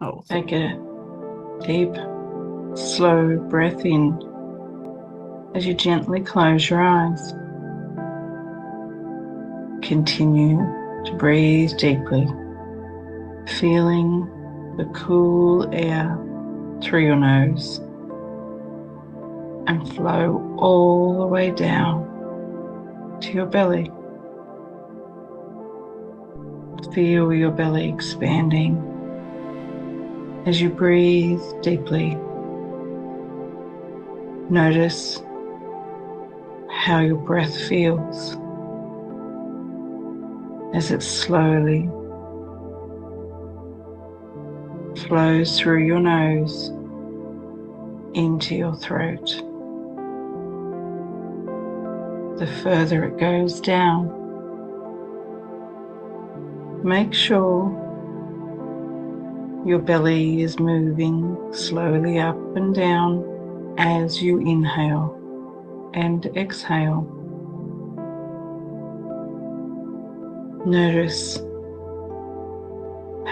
Oh, take a deep, slow breath in as you gently close your eyes. Continue to breathe deeply, feeling the cool air through your nose and flow all the way down to your belly. Feel your belly expanding as you breathe deeply. Notice how your breath feels as it slowly flows through your nose into your throat. The further it goes down, make sure your belly is moving slowly up and down as you inhale and exhale. Notice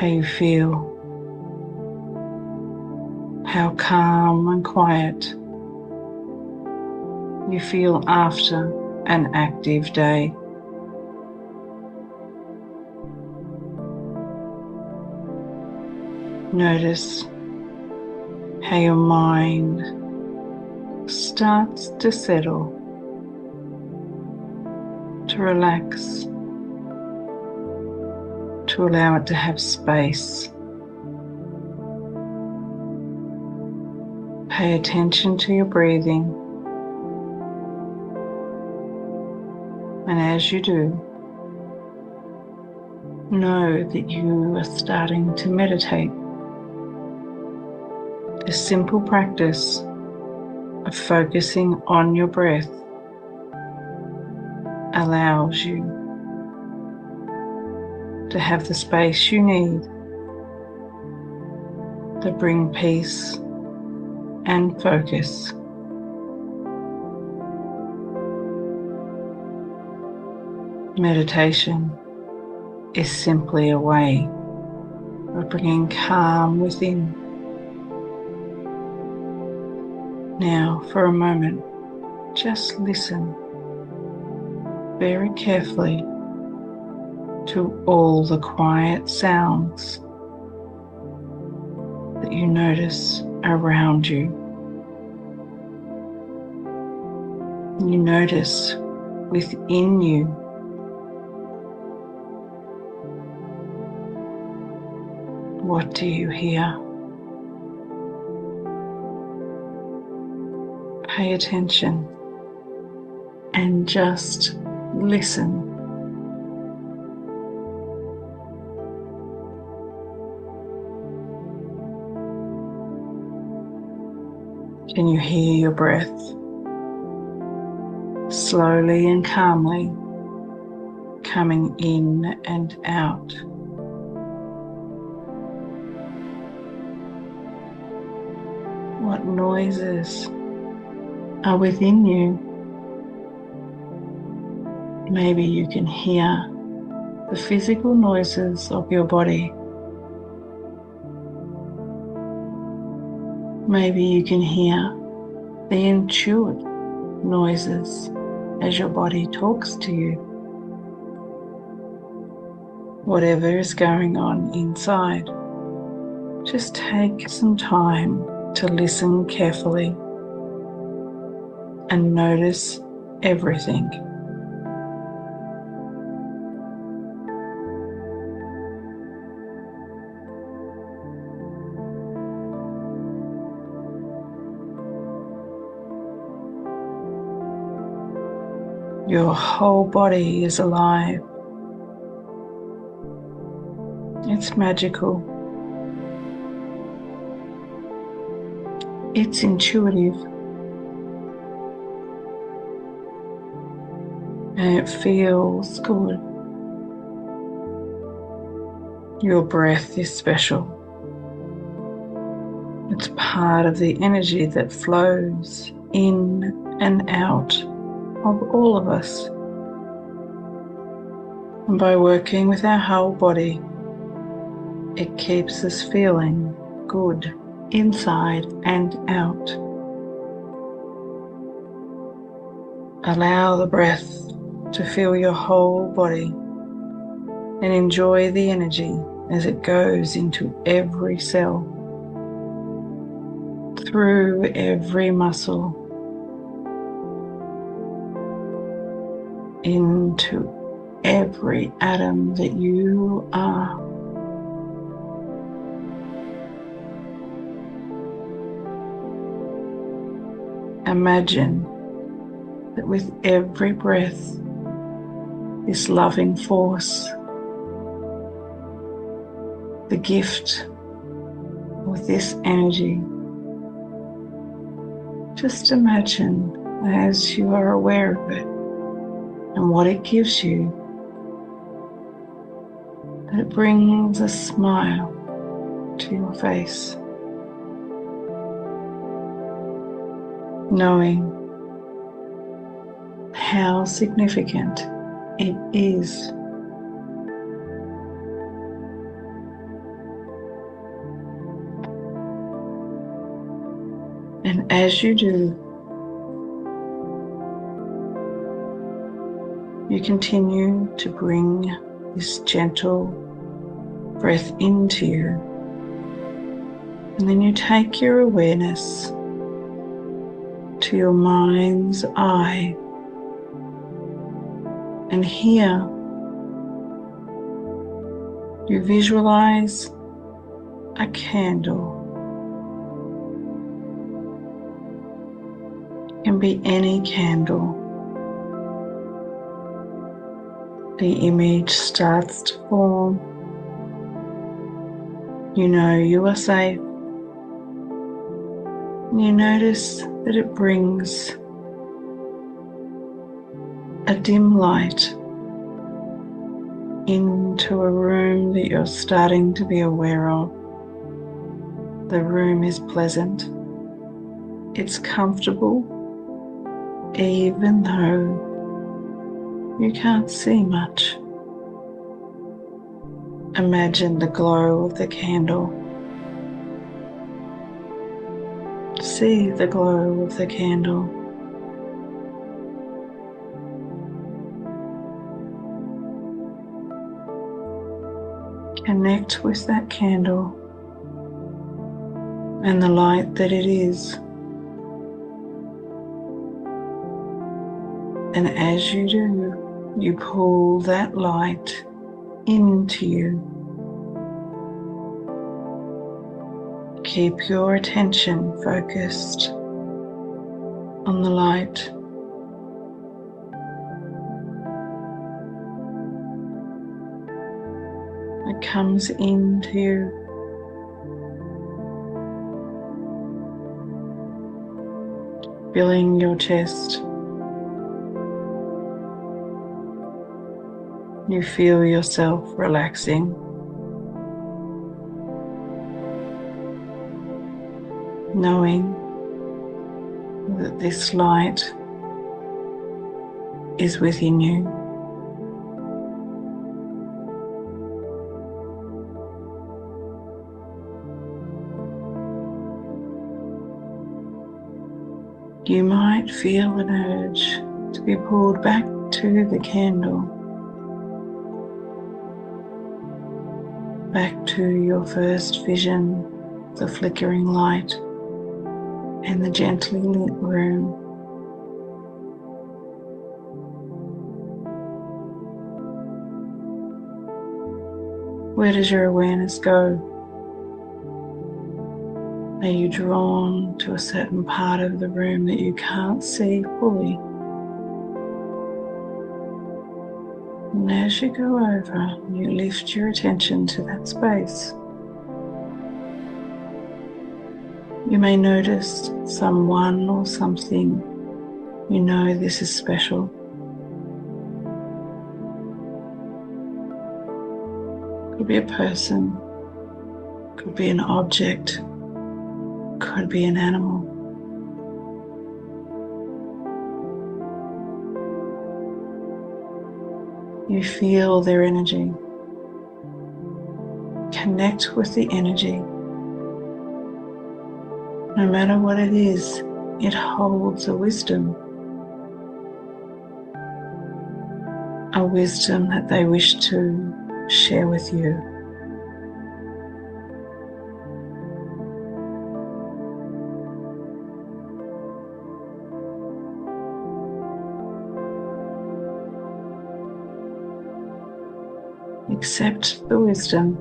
how you feel, how calm and quiet you feel after an active day. Notice how your mind starts to settle, to relax, to allow it to have space. Pay attention to your breathing, and as you do, know that you are starting to meditate. A simple practice of focusing on your breath allows you to have the space you need to bring peace and focus Meditation is simply a way of bringing calm within. Now, for a moment, just listen very carefully to all the quiet sounds that you notice around you. You notice within you what do you hear? Pay attention and just listen. Can you hear your breath slowly and calmly coming in and out? What noises are within you? Maybe you can hear the physical noises of your body. Maybe you can hear the intuitive noises as your body talks to you. Whatever is going on inside, just take some time to listen carefully and notice everything. Your whole body is alive. It's magical. It's intuitive. And it feels good. Your breath is special. It's part of the energy that flows in and out of all of us. And by working with our whole body, it keeps us feeling good inside and out. Allow the breath to fill your whole body and enjoy the energy as it goes into every cell, through every muscle, into every atom that you are. Imagine that with every breath, this loving force, the gift of this energy, just imagine as you are aware of it and what it gives you, that it brings a smile to your face, knowing how significant it is. And as you do, you continue to bring this gentle breath into you, and then you take your awareness to your mind's eye, and here you visualize a candle. It can be any candle. The image starts to form. You know you are safe. You notice that it brings a dim light into a room that you're starting to be aware of. The room is pleasant. It's comfortable, even though you can't see much. Imagine the glow of the candle. See the glow of the candle. Connect with that candle and the light that it is. And as you do, you pull that light into you. Keep your attention focused on the light. It comes into you. Filling your chest. You feel yourself relaxing. Knowing that this light is within you. You might feel an urge to be pulled back to the candle, back to your first vision, the flickering light and the gently lit room. Where does your awareness go? Are you drawn to a certain part of the room that you can't see fully? And as you go over, you lift your attention to that space. You may notice someone or something. You know this is special. Could be a person, could be an object, could be an animal. You feel their energy. Connect with the energy. No matter what it is, it holds a wisdom that they wish to share with you. Accept the wisdom.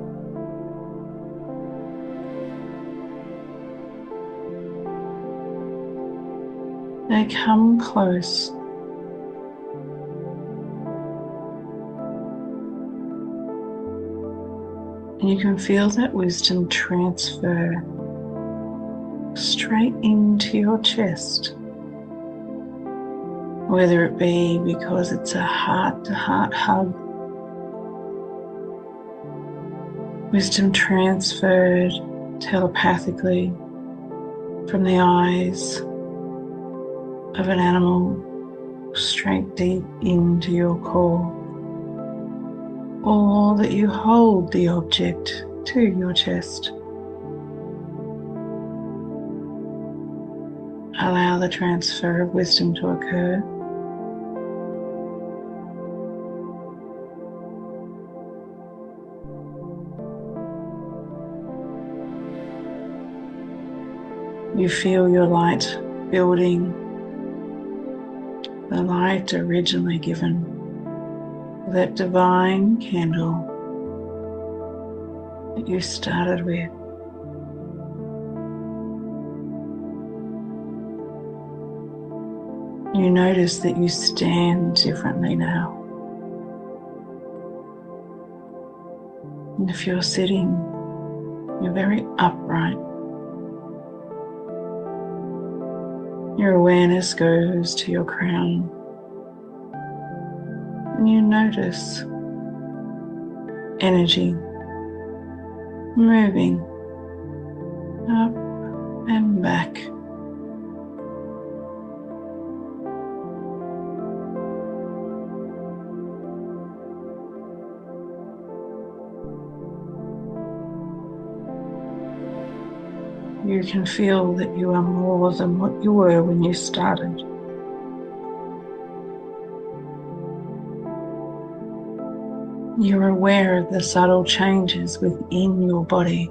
They come close. And you can feel that wisdom transfer straight into your chest. Whether it be because it's a heart-to-heart hug, wisdom transferred telepathically from the eyes of an animal straight deep into your core, or that you hold the object to your chest. Allow the transfer of wisdom to occur. You feel your light building, the light originally given, that divine candle that you started with. You notice that you stand differently now. And if you're sitting, you're very upright. Your awareness goes to your crown, and you notice energy moving up and back. You can feel that you are more than what you were when you started. You're aware of the subtle changes within your body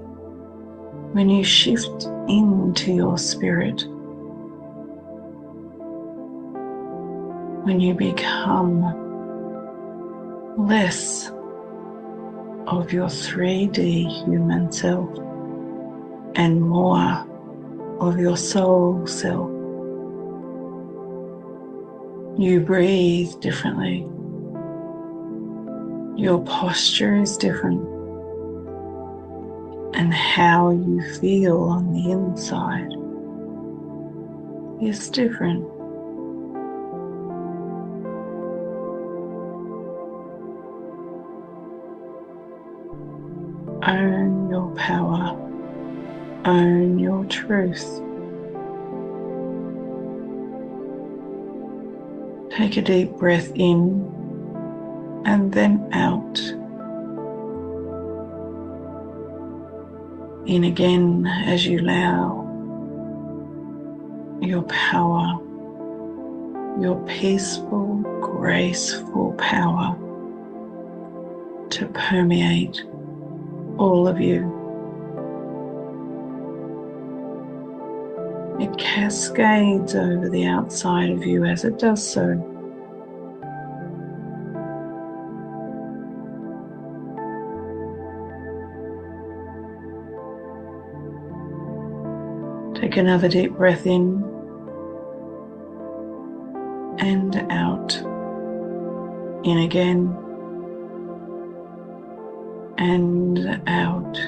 when you shift into your spirit, when you become less of your 3D human self and more of your soul self. You breathe differently. Your posture is different, and how you feel on the inside is different. Own your power. Own your truth. Take a deep breath in and then out. In again as you allow your power, your peaceful, graceful power to permeate all of you. It cascades over the outside of you as it does so. Take another deep breath in and out. In again and out.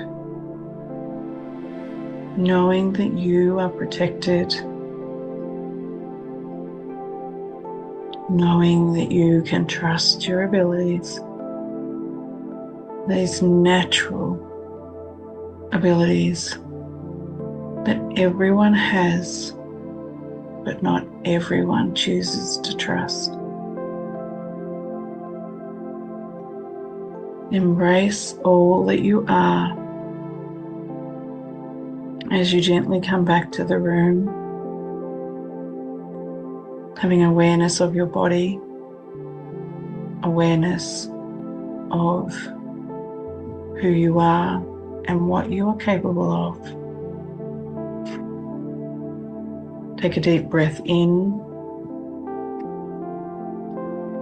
Knowing that you are protected. Knowing that you can trust your abilities. These natural abilities that everyone has, but not everyone chooses to trust. Embrace all that you are as you gently come back to the room, having awareness of your body, awareness of who you are and what you are capable of. Take a deep breath in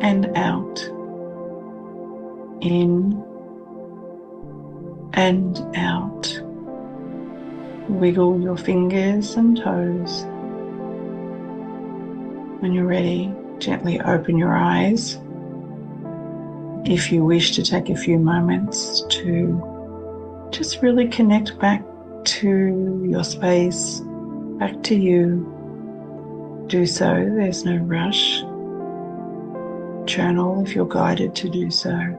and out. In and out. Wiggle your fingers and toes. When you're ready, gently open your eyes. If you wish to take a few moments to just really connect back to your space, back to you, do so. There's no rush. Journal if you're guided to do so.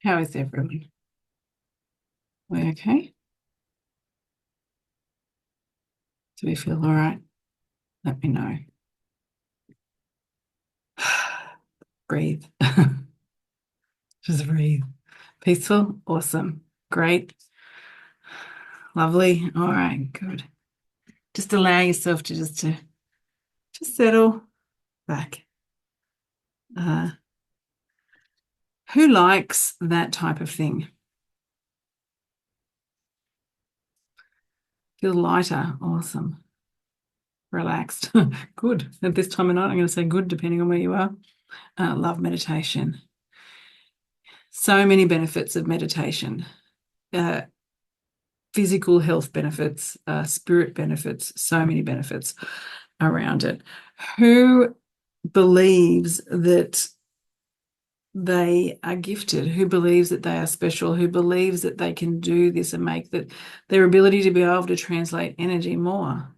How is everyone? We okay? Do we feel all right? Let me know. Breathe. Just breathe. Peaceful? Awesome. Great. Lovely. All right, good. Just allow yourself to just settle back. Who likes that type of thing? Feel lighter. Awesome. Relaxed. Good. At this time of night, I'm going to say good, depending on where you are. Love meditation. So many benefits of meditation. Physical health benefits, spirit benefits, so many benefits around it. Who believes that they are gifted? Who believes that they are special? Who believes that they can do this and make that their ability to be able to translate energy more?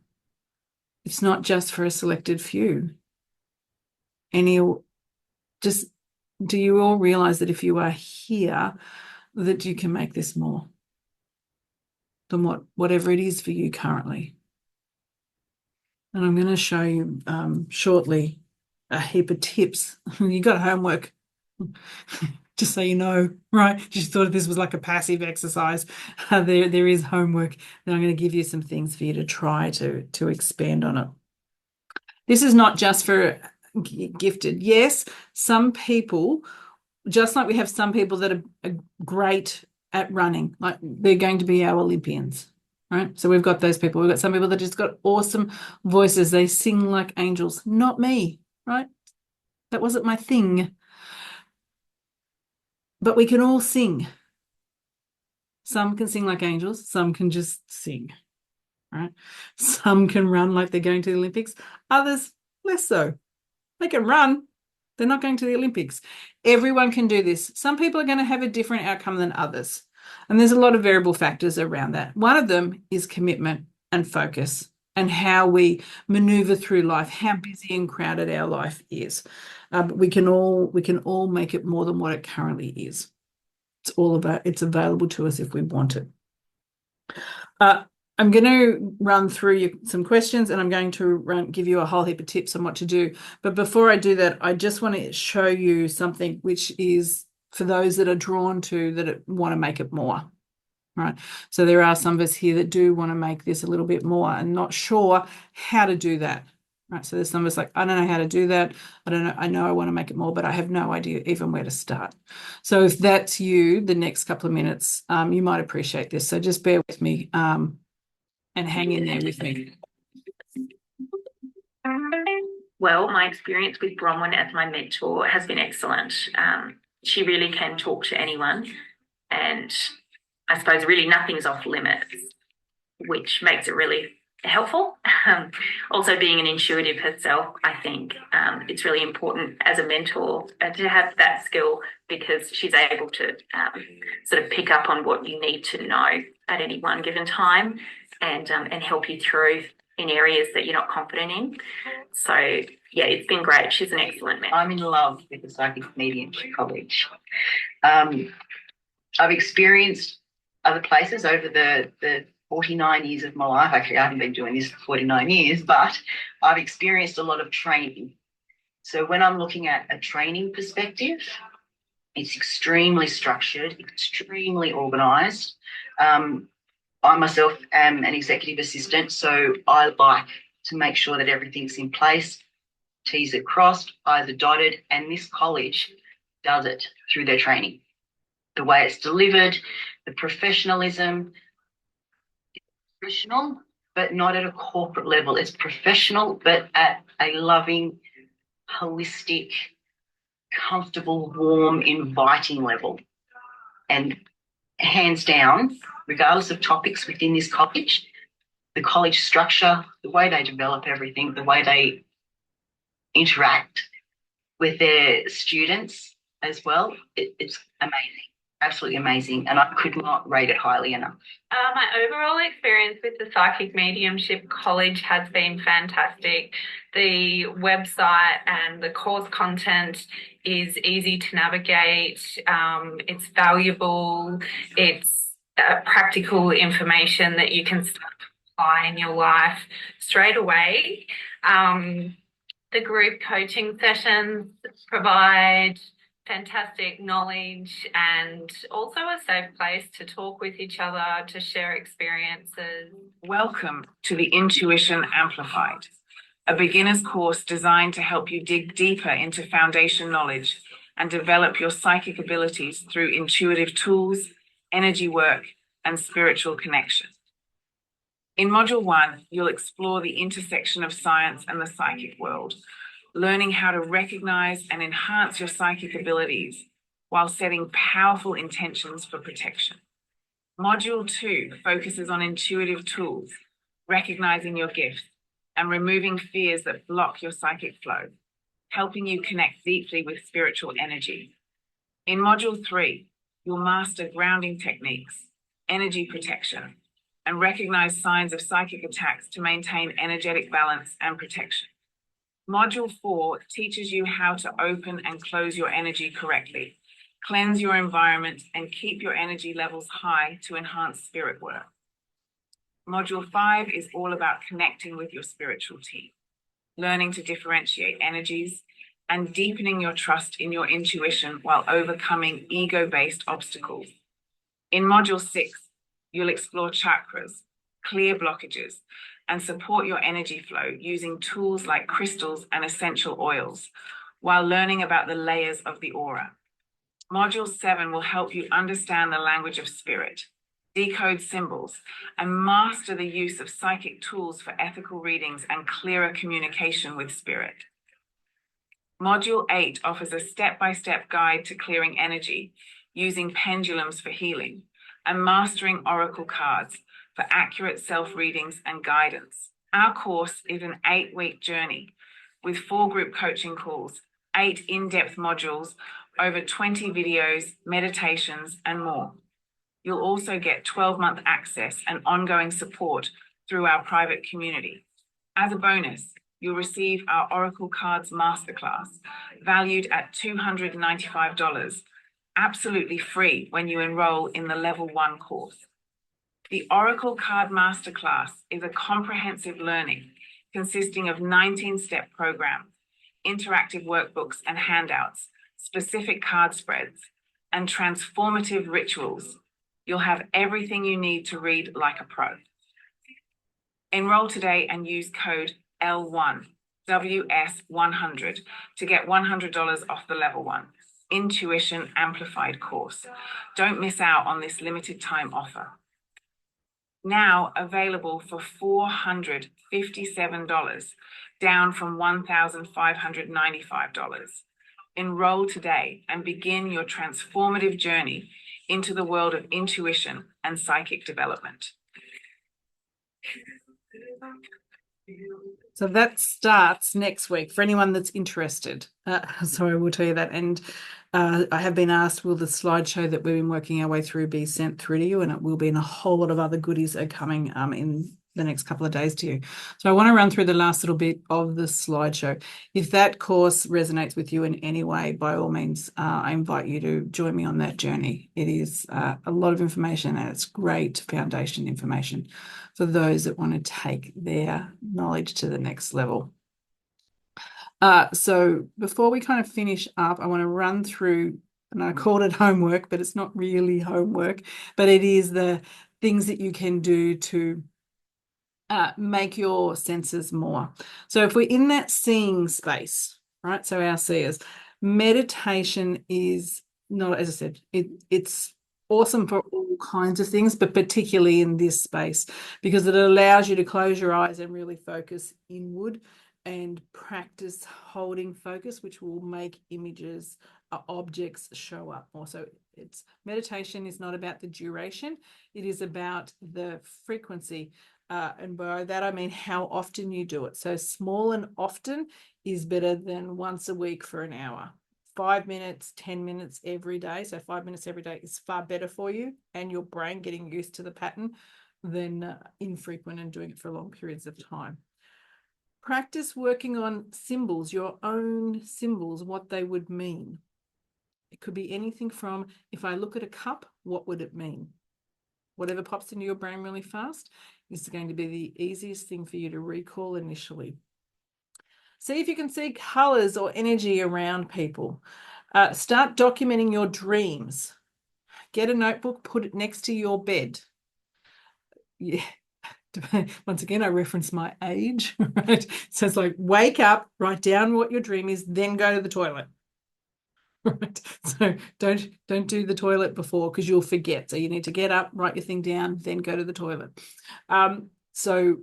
It's not just for a selected few. Do you all realize that if you are here, that you can make this more? than whatever it is for you currently. And I'm going to show you shortly a heap of tips. You got homework, just so you know, right? Just thought this was like a passive exercise. There is homework. Then I'm going to give you some things for you to try to expand on it. This is not just for gifted. Yes, some people, just like we have some people that are great at running, like they're going to be our Olympians, right? So we've got those people. We've got some people that just got awesome voices. They sing like angels. Not me, right? That wasn't my thing. But we can all sing. Some can sing like angels. Some can just sing, right? Some can run like they're going to the Olympics. Others, less so. They can run. They're not going to the Olympics. Everyone can do this. Some people are going to have a different outcome than others. And there's a lot of variable factors around that. One of them is commitment and focus and how we maneuver through life, how busy and crowded our life is. But we can all make it more than what it currently is. It's available to us if we want it. I'm going to run through some questions and I'm going to give you a whole heap of tips on what to do. But before I do that, I just want to show you something which is for those that are drawn to that want to make it more. Right. So there are some of us here that do want to make this a little bit more and not sure how to do that. Right. So there's some of us like, I don't know how to do that. I don't know. I know I want to make it more, but I have no idea even where to start. So if that's you, the next couple of minutes, you might appreciate this. So just bear with me and hang in there with me. Well, my experience with Bronwyn as my mentor has been excellent. She really can talk to anyone, and I suppose really nothing's off limits, which makes it really helpful. Also, being an intuitive herself, I think it's really important as a mentor to have that skill because she's able to sort of pick up on what you need to know at any one given time and help you through in areas that you're not confident in. So, yeah, it's been great. She's an excellent mentor. I'm in love with the Psychic Mediumship College. I've experienced other places over the 49 years of my life. Actually, I haven't been doing this for 49 years, but I've experienced a lot of training. So when I'm looking at a training perspective, it's extremely structured, extremely organised. I myself am an executive assistant, so I like to make sure that everything's in place, T's are crossed, I's are dotted, and this college does it through their training. The way it's delivered, the professionalism, it's professional, but not at a corporate level. It's professional, but at a loving, holistic, comfortable, warm, inviting level. And hands down, regardless of topics within this college, the college structure, the way they develop everything, the way they interact with their students as well, it's amazing. Absolutely amazing, and I could not rate it highly enough. My overall experience with the Psychic Mediumship College has been fantastic. The website and the course content is easy to navigate. It's valuable. It's practical information that you can start to apply in your life straight away. The group coaching sessions provide fantastic knowledge and also a safe place to talk with each other, to share experiences. Welcome to the Intuition Amplified, a beginner's course designed to help you dig deeper into foundation knowledge and develop your psychic abilities through intuitive tools, energy work, and spiritual connection. In Module 1, you'll explore the intersection of science and the psychic world, learning how to recognize and enhance your psychic abilities while setting powerful intentions for protection. Module 2 focuses on intuitive tools, recognizing your gifts, and removing fears that block your psychic flow, helping you connect deeply with spiritual energy. In Module 3, you'll master grounding techniques, energy protection, and recognize signs of psychic attacks to maintain energetic balance and protection. Module 4 teaches you how to open and close your energy correctly, cleanse your environment, and keep your energy levels high to enhance spirit work. Module 5 is all about connecting with your spiritual team, learning to differentiate energies, and deepening your trust in your intuition while overcoming ego-based obstacles. In Module 6, you'll explore chakras, clear blockages, and support your energy flow using tools like crystals and essential oils, while learning about the layers of the aura. Module 7 will help you understand the language of spirit, decode symbols, and master the use of psychic tools for ethical readings and clearer communication with spirit. Module 8 offers a step-by-step guide to clearing energy, using pendulums for healing, and mastering oracle cards for accurate self-readings and guidance. Our course is an 8-week journey with 4 group coaching calls, 8 in-depth modules, over 20 videos, meditations, and more. You'll also get 12-month access and ongoing support through our private community. As a bonus, you'll receive our Oracle Cards Masterclass, valued at $295, absolutely free when you enroll in the Level 1 course. The Oracle Card Masterclass is a comprehensive learning consisting of 19-step programs, interactive workbooks and handouts, specific card spreads, and transformative rituals. You'll have everything you need to read like a pro. Enroll today and use code L1, WS100 to get $100 off the Level 1 Intuition Amplified course. Don't miss out on this limited time offer. Now available for $457, down from $1,595. Enroll today and begin your transformative journey into the world of intuition and psychic development. So that starts next week for anyone that's interested. So I will tell you that. And I have been asked, will the slideshow that we've been working our way through be sent through to you? And it will be, and a whole lot of other goodies are coming in the next couple of days to you. So I want to run through the last little bit of the slideshow. If that course resonates with you in any way, by all means, I invite you to join me on that journey. It is a lot of information, and it's great foundation information for those that want to take their knowledge to the next level. So before we kind of finish up, I want to run through, and I called it homework, but it's not really homework, but it is the things that you can do to make your senses more. So if we're in that seeing space, right? So our seers, meditation is not, as I said, it's awesome for all kinds of things, but particularly in this space, because it allows you to close your eyes and really focus inward and practice holding focus, which will make images, objects show up. Also, it's meditation is not about the duration, it is about the frequency. And by that, I mean how often you do it. So small and often is better than once a week for an hour. 5 minutes, 10 minutes every day. So 5 minutes every day is far better for you and your brain getting used to the pattern than infrequent and doing it for long periods of time. Practice working on symbols, your own symbols, what they would mean. It could be anything from, if I look at a cup, what would it mean? Whatever pops into your brain really fast is going to be the easiest thing for you to recall initially. See if you can see colors or energy around people. Start documenting your dreams. Get a notebook, put it next to your bed. Yeah. Once again, I reference my age, right? So it's like, wake up, write down what your dream is, then go to the toilet. Right? So don't do the toilet before, because you'll forget. So you need to get up, write your thing down, then go to the toilet. So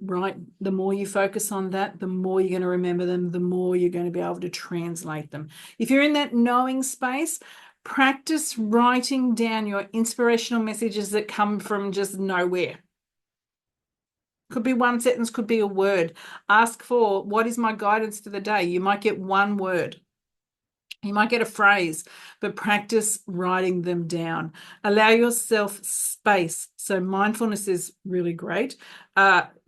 the more you focus on that, the more you're going to remember them, the more you're going to be able to translate them. If you're in that knowing space, practice writing down your inspirational messages that come from just nowhere. Could be one sentence, could be a word. Ask for, what is my guidance for the day? You might get one word. You might get a phrase, but practice writing them down. Allow yourself space. So mindfulness is really great.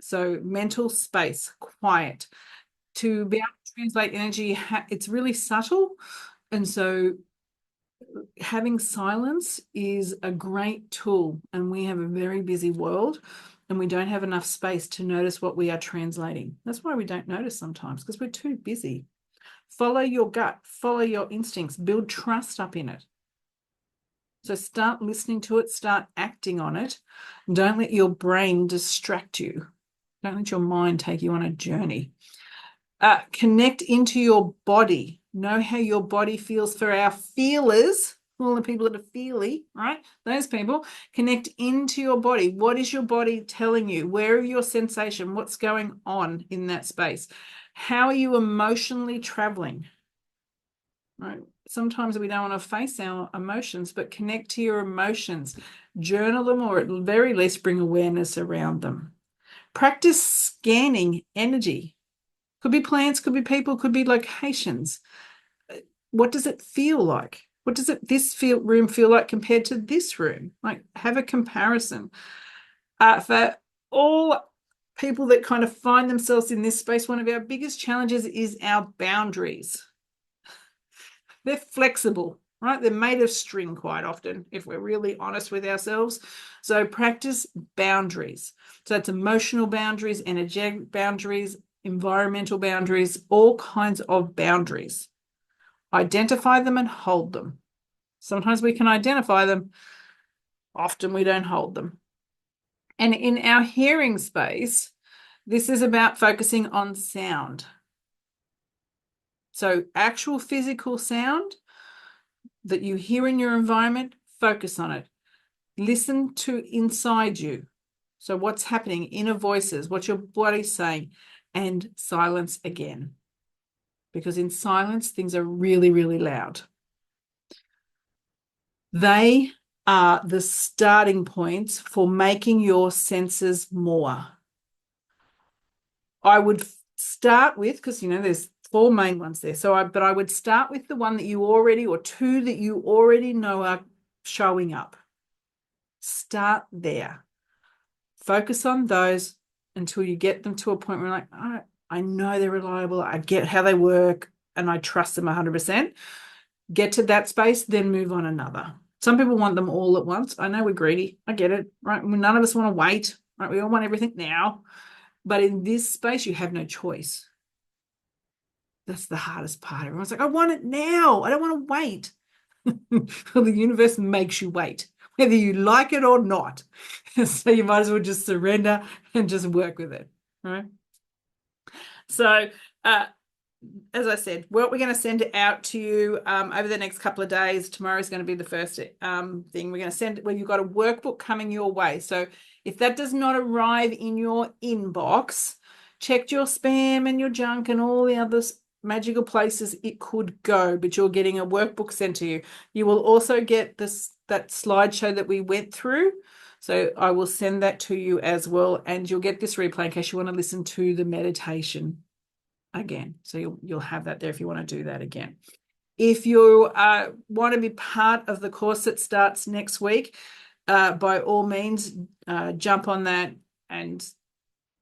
So mental space, quiet. To be able to translate energy, it's really subtle. And so having silence is a great tool. And we have a very busy world. and we don't have enough space to notice what we are translating. That's why we don't notice sometimes, because we're too busy. Follow your gut, follow your instincts, build trust up in it. So start listening to it, start acting on it. Don't let your brain distract you. Don't let your mind take you on a journey. Connect into your body. Know how your body feels. For our feelers, all the people that are feely, right? Those people, connect into your body. What is your body telling you? Where are your sensation? What's going on in that space? How are you emotionally traveling? Right? Sometimes we don't want to face our emotions, but connect to your emotions. Journal them, or at the very least bring awareness around them. Practice scanning energy. Could be plants, could be people, could be locations. What does it feel like? What does this room feel like compared to this room? Like, have a comparison. For all people that kind of find themselves in this space, one of our biggest challenges is our boundaries. They're flexible, right? They're made of string quite often, if we're really honest with ourselves. So practice boundaries. So it's emotional boundaries, energetic boundaries, environmental boundaries, all kinds of boundaries. Identify them and hold them. Sometimes we can identify them, often we don't hold them. And in our hearing space, this is about focusing on sound. So actual physical sound that you hear in your environment, focus on it. Listen to inside you. So what's happening, inner voices, what's your body saying, and silence again. Because in silence, things are really, really loud. They are the starting points for making your senses more. I would start with, because, there's 4 main ones there. But I would start with the one that you already, or 2 that you already know are showing up. Start there. Focus on those until you get them to a point where you're like, oh, I know they're reliable. I get how they work and I trust them 100%. Get to that space, then move on another. Some people want them all at once. I know we're greedy. I get it, right? None of us want to wait, right? We all want everything now. But in this space, you have no choice. That's the hardest part. Everyone's like, I want it now. I don't want to wait. Well, the universe makes you wait, whether you like it or not. So you might as well just surrender and just work with it, right? So, as I said, what we're going to send it out to you over the next couple of days. Tomorrow is going to be the first thing. We're going to send it. Well, you've got a workbook coming your way. So if that does not arrive in your inbox, check your spam and your junk and all the other magical places it could go, but you're getting a workbook sent to you. You will also get that slideshow that we went through. So I will send that to you as well. And you'll get this replay in case you want to listen to the meditation again. So you'll have that there if you want to do that again. If you want to be part of the course that starts next week, by all means, jump on that, and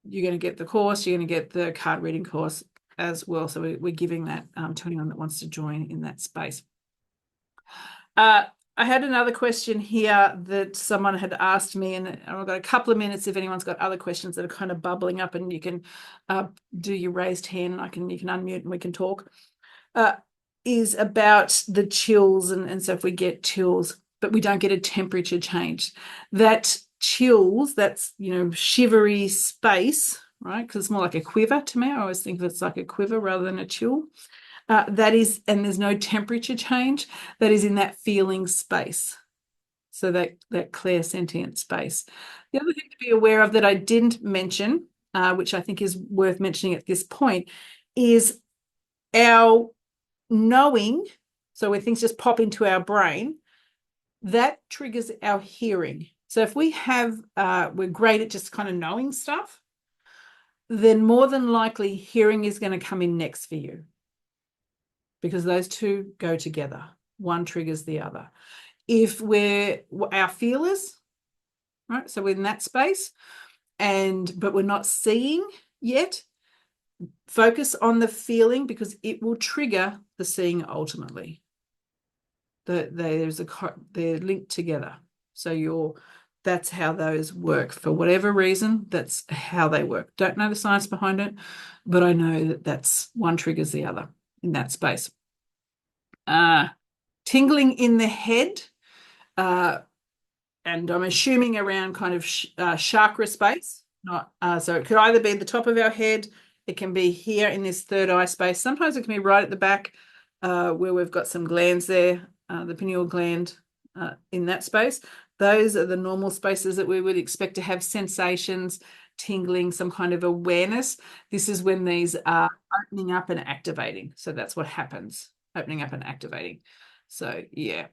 you're going to get the course. You're going to get the card reading course as well. So we're giving that to anyone that wants to join in that space. I had another question here that someone had asked me, and I've got a couple of minutes if anyone's got other questions that are kind of bubbling up, and you can do your raised hand and you can unmute and we can talk, is about the chills. And so if we get chills, but we don't get a temperature change, that chills, that's, shivery space, right? Because it's more like a quiver to me. I always think of it's like a quiver rather than a chill. That is, and there's no temperature change, that is in that feeling space. So that clairsentient space. The other thing to be aware of that I didn't mention, which I think is worth mentioning at this point, is our knowing. So when things just pop into our brain, that triggers our hearing. So if we have, we're great at just kind of knowing stuff, then more than likely hearing is going to come in next for you, because those two go together. One triggers the other. If we're our feelers, right? So we're in that space, but we're not seeing yet, focus on the feeling, because it will trigger the seeing ultimately. They're linked together. So that's how those work. For whatever reason, that's how they work. Don't know the science behind it, but I know that that's one triggers the other in that space. Tingling in the head, and I'm assuming around kind of chakra space. Not so it could either be the top of our head, it can be here in this third eye space. Sometimes it can be right at the back, where we've got some glands there, the pineal gland in that space. Those are the normal spaces that we would expect to have sensations, tingling, some kind of awareness. This is when these are opening up and activating. So that's what happens, opening up and activating. So yeah.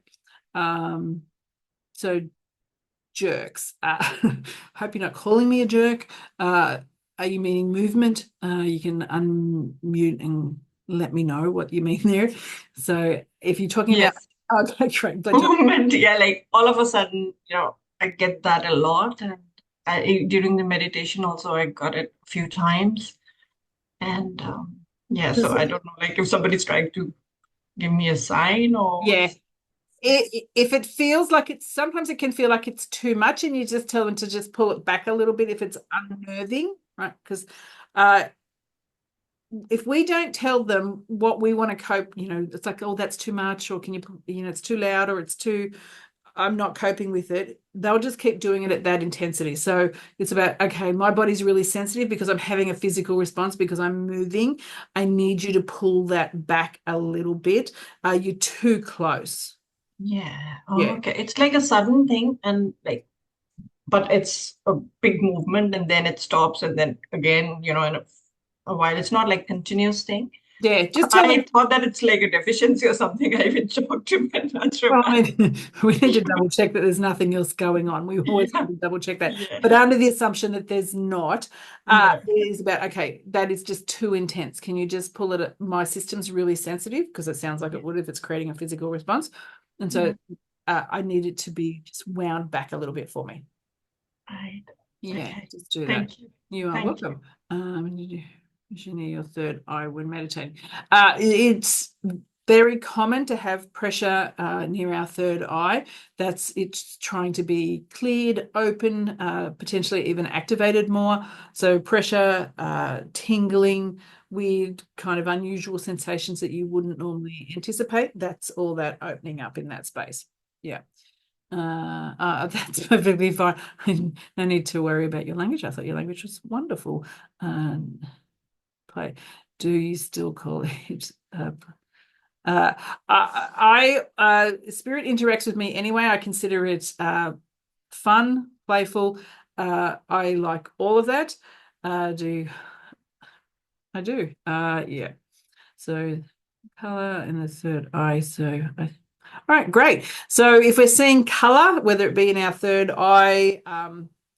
So jerks. Hope you're not calling me a jerk. Are you meaning movement? You can unmute and let me know what you mean there. So if you're talking about, okay, great. Movement, yeah, like all of a sudden, I get that a lot. And during the meditation also, I got it a few times. And so I don't know, like if somebody's trying to give me a sign or... Yeah. If it feels like it's, sometimes it can feel like it's too much, and you just tell them to just pull it back a little bit if it's unnerving, right? Because if we don't tell them what we want to cope, it's like, oh, that's too much, or can you, it's too loud, or it's too, I'm not coping with it. They'll just keep doing it at that intensity. So it's about, okay, my body's really sensitive because I'm having a physical response because I'm moving. I need you to pull that back a little bit. You're too close. Yeah. Okay. It's like a sudden thing, and like, but it's a big movement, and then it stops, and then again, in a while. It's not like continuous thing. Yeah, just tell I thought that it's like a deficiency or something. I even talked to my naturopath. We need to double check that there's nothing else going on. We always have to double check that. Yeah. But under the assumption that there's not, it is about, okay, that is just too intense. Can you just pull it? My system's really sensitive, because it sounds like it would if it's creating a physical response. And so I need it to be just wound back a little bit for me. Right. Yeah, Okay. just do Thank that. you. You are Thank welcome. You near your third eye when meditating. It's very common to have pressure near our third eye. It's trying to be cleared, open, potentially even activated more. So pressure, tingling, weird kind of unusual sensations that you wouldn't normally anticipate. That's all that opening up in that space. Yeah. That's perfectly fine. No need to worry about your language. I thought your language was wonderful. Do you still call it spirit interacts with me anyway. I consider it fun, playful. I like all of that. I do. Yeah. So color in the third eye. All right, great. So if we're seeing color, whether it be in our third eye,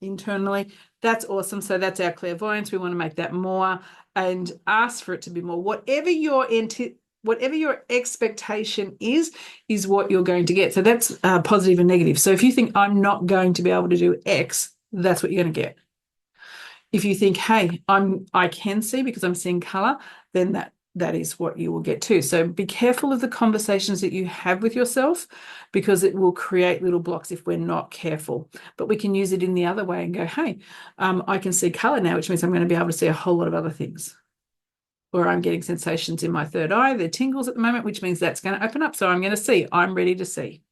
internally, that's awesome. So that's our clairvoyance. We want to make that more and ask for it to be more. Whatever your expectation is what you're going to get. So that's positive and negative. So if you think I'm not going to be able to do X, that's what you're going to get. If you think, hey, I can see because I'm seeing color, then that is what you will get too. So be careful of the conversations that you have with yourself, because it will create little blocks if we're not careful. But we can use it in the other way and go, hey, I can see color now, which means I'm going to be able to see a whole lot of other things. Or I'm getting sensations in my third eye. They're tingles at the moment, which means that's going to open up. So I'm going to see. I'm ready to see.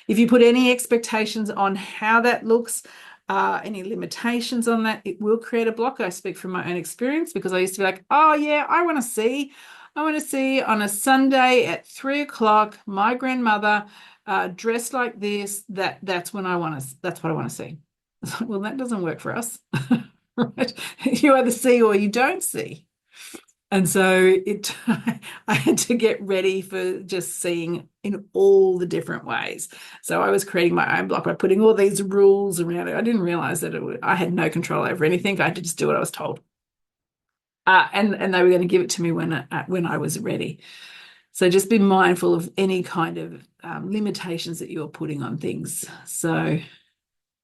If you put any expectations on how that looks, any limitations on that, it will create a block. I speak from my own experience, because I used to be like, oh yeah, I want to see on a Sunday at 3:00 my grandmother dressed like this. That's what I want to see. Well, that doesn't work for us. Right? You either see or you don't see. And so I had to get ready for just seeing in all the different ways. So I was creating my own block by putting all these rules around it. I didn't realize that I had no control over anything. I had to just do what I was told. And they were going to give it to me when I was ready. So just be mindful of any kind of limitations that you're putting on things. So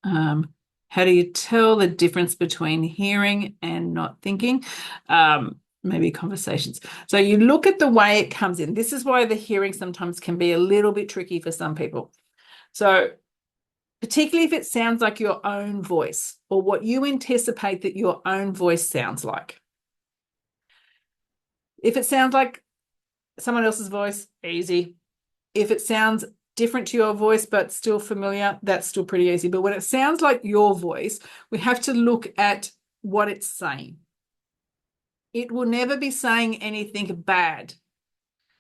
how do you tell the difference between hearing and not thinking? Maybe conversations. So you look at the way it comes in. This is why the hearing sometimes can be a little bit tricky for some people. So particularly if it sounds like your own voice or what you anticipate that your own voice sounds like. If it sounds like someone else's voice, easy. If it sounds different to your voice but still familiar, that's still pretty easy. But when it sounds like your voice, we have to look at what it's saying. It will never be saying anything bad.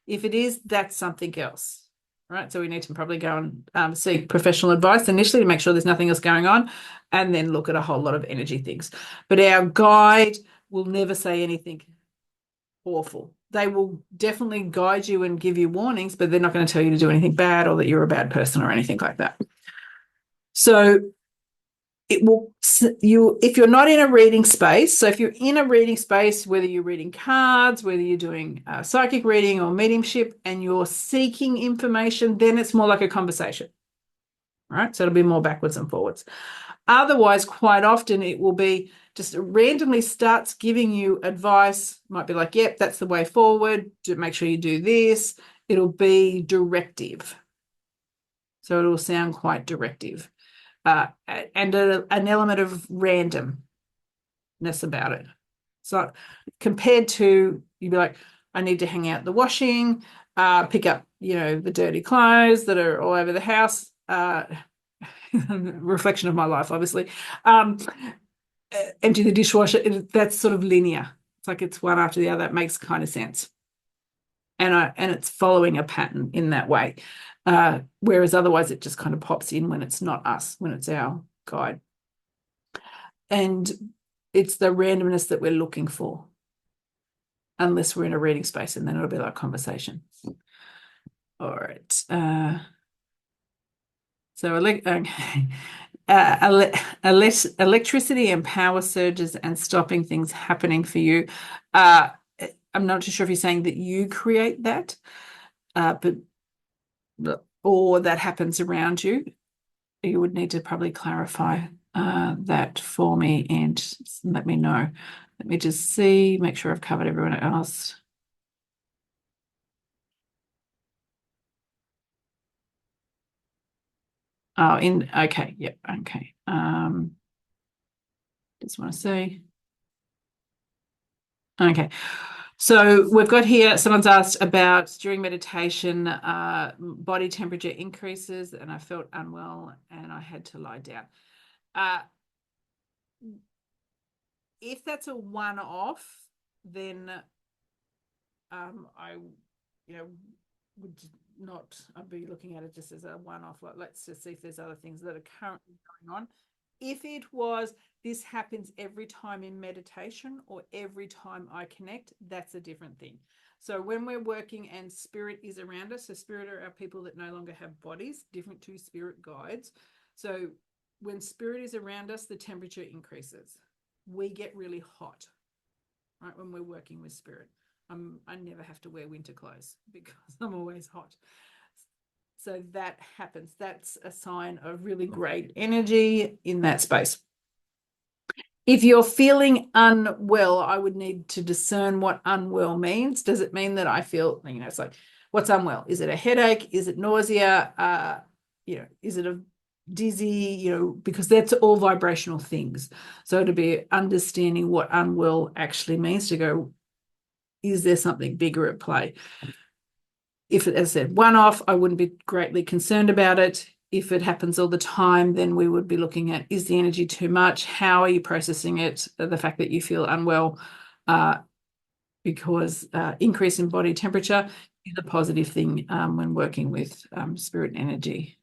If it is, that's something else. Right, so we need to probably go and seek professional advice initially to make sure there's nothing else going on, and then look at a whole lot of energy things. But our guide will never say anything awful. They will definitely guide you and give you warnings, but they're not going to tell you to do anything bad or that you're a bad person or anything like that. So it will, if you're not in a reading space, so if you're in a reading space, whether you're reading cards, whether you're doing psychic reading or mediumship, and you're seeking information, then it's more like a conversation, right? So it'll be more backwards and forwards. Otherwise, quite often it will be just randomly starts giving you advice. Might be like, yep, that's the way forward. Make sure you do this. It'll be directive. So it will sound quite directive. And an element of randomness about it. So compared to, you'd be like, I need to hang out the washing, pick up, the dirty clothes that are all over the house, reflection of my life, obviously, empty the dishwasher. That's sort of linear. It's like it's one after the other. It makes kind of sense. And it's following a pattern in that way. Whereas otherwise it just kind of pops in when it's not us, when it's our guide. And it's the randomness that we're looking for, unless we're in a reading space, and then it'll be like conversation. All right. So electricity and power surges and stopping things happening for you. I'm not too sure if you're saying that you create that, or that happens around you. You would need to probably clarify that for me and let me know. Let me just see, make sure I've covered everyone else. Oh, okay, yep, okay. Just want to see. Okay. So we've got here, someone's asked about during meditation, body temperature increases and I felt unwell and I had to lie down. If that's a one-off, then I, would not, I'd be looking at it just as a one-off. Like, let's just see if there's other things that are currently going on. If it was, this happens every time in meditation or every time I connect, that's a different thing. So when we're working and spirit is around us, so spirit are our people that no longer have bodies, different to spirit guides. So when spirit is around us, the temperature increases. We get really hot, right, when we're working with spirit. I never have to wear winter clothes because I'm always hot. So that happens. That's a sign of really great energy in that space. If you're feeling unwell, I would need to discern what unwell means. Does it mean that I feel, it's like, what's unwell? Is it a headache? Is it nausea? Is it a dizzy? Because that's all vibrational things. So to be understanding what unwell actually means, to go, is there something bigger at play? If it, as I said, one-off, I wouldn't be greatly concerned about it. If it happens all the time, then we would be looking at, is the energy too much? How are you processing it? The fact that you feel unwell, because increase in body temperature is a positive thing when working with spirit energy.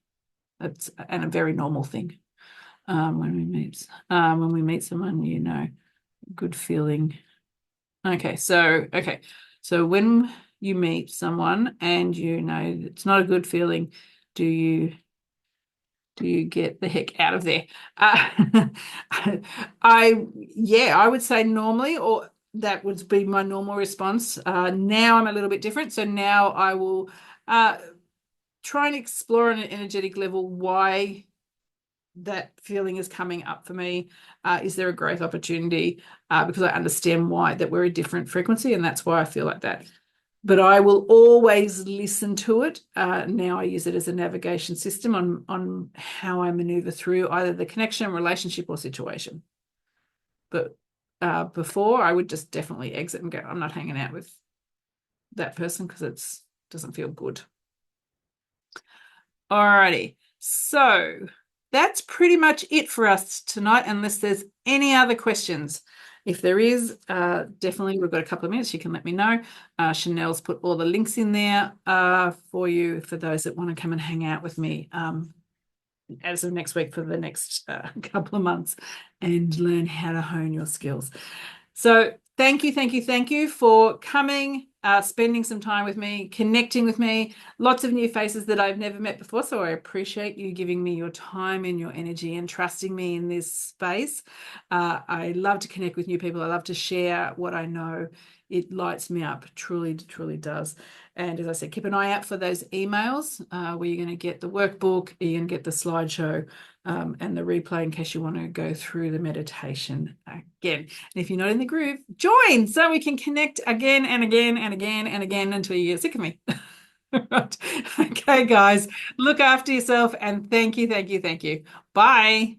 That's a very normal thing when we meet someone, good feeling. Okay, so when you meet someone and it's not a good feeling, do you get the heck out of there? I would say normally, or that would be my normal response. Now I'm a little bit different. So now I will try and explore on an energetic level why that feeling is coming up for me. Is there a growth opportunity? Because I understand why, that we're a different frequency, and that's why I feel like that. but I will always listen to it. Now I use it as a navigation system on how I maneuver through either the connection, relationship, or situation. But before, I would just definitely exit and go, I'm not hanging out with that person because it doesn't feel good. Alrighty, so that's pretty much it for us tonight, unless there's any other questions. If there is, definitely, we've got a couple of minutes, you can let me know. Chanel's put all the links in there for you, for those that want to come and hang out with me as of next week for the next couple of months and learn how to hone your skills. So thank you for coming, spending some time with me, connecting with me. Lots of new faces that I've never met before, so I appreciate you giving me your time and your energy and trusting me in this space. I love to connect with new people. I love to share what I know. It lights me up, truly does. And as I said, keep an eye out for those emails where you're going to get the workbook, you're going to get the slideshow, and the replay in case you want to go through the meditation again. And if you're not in the group, join so we can connect again and again and again and again until you get sick of me. Right. Okay, guys, look after yourself, and thank you. Bye.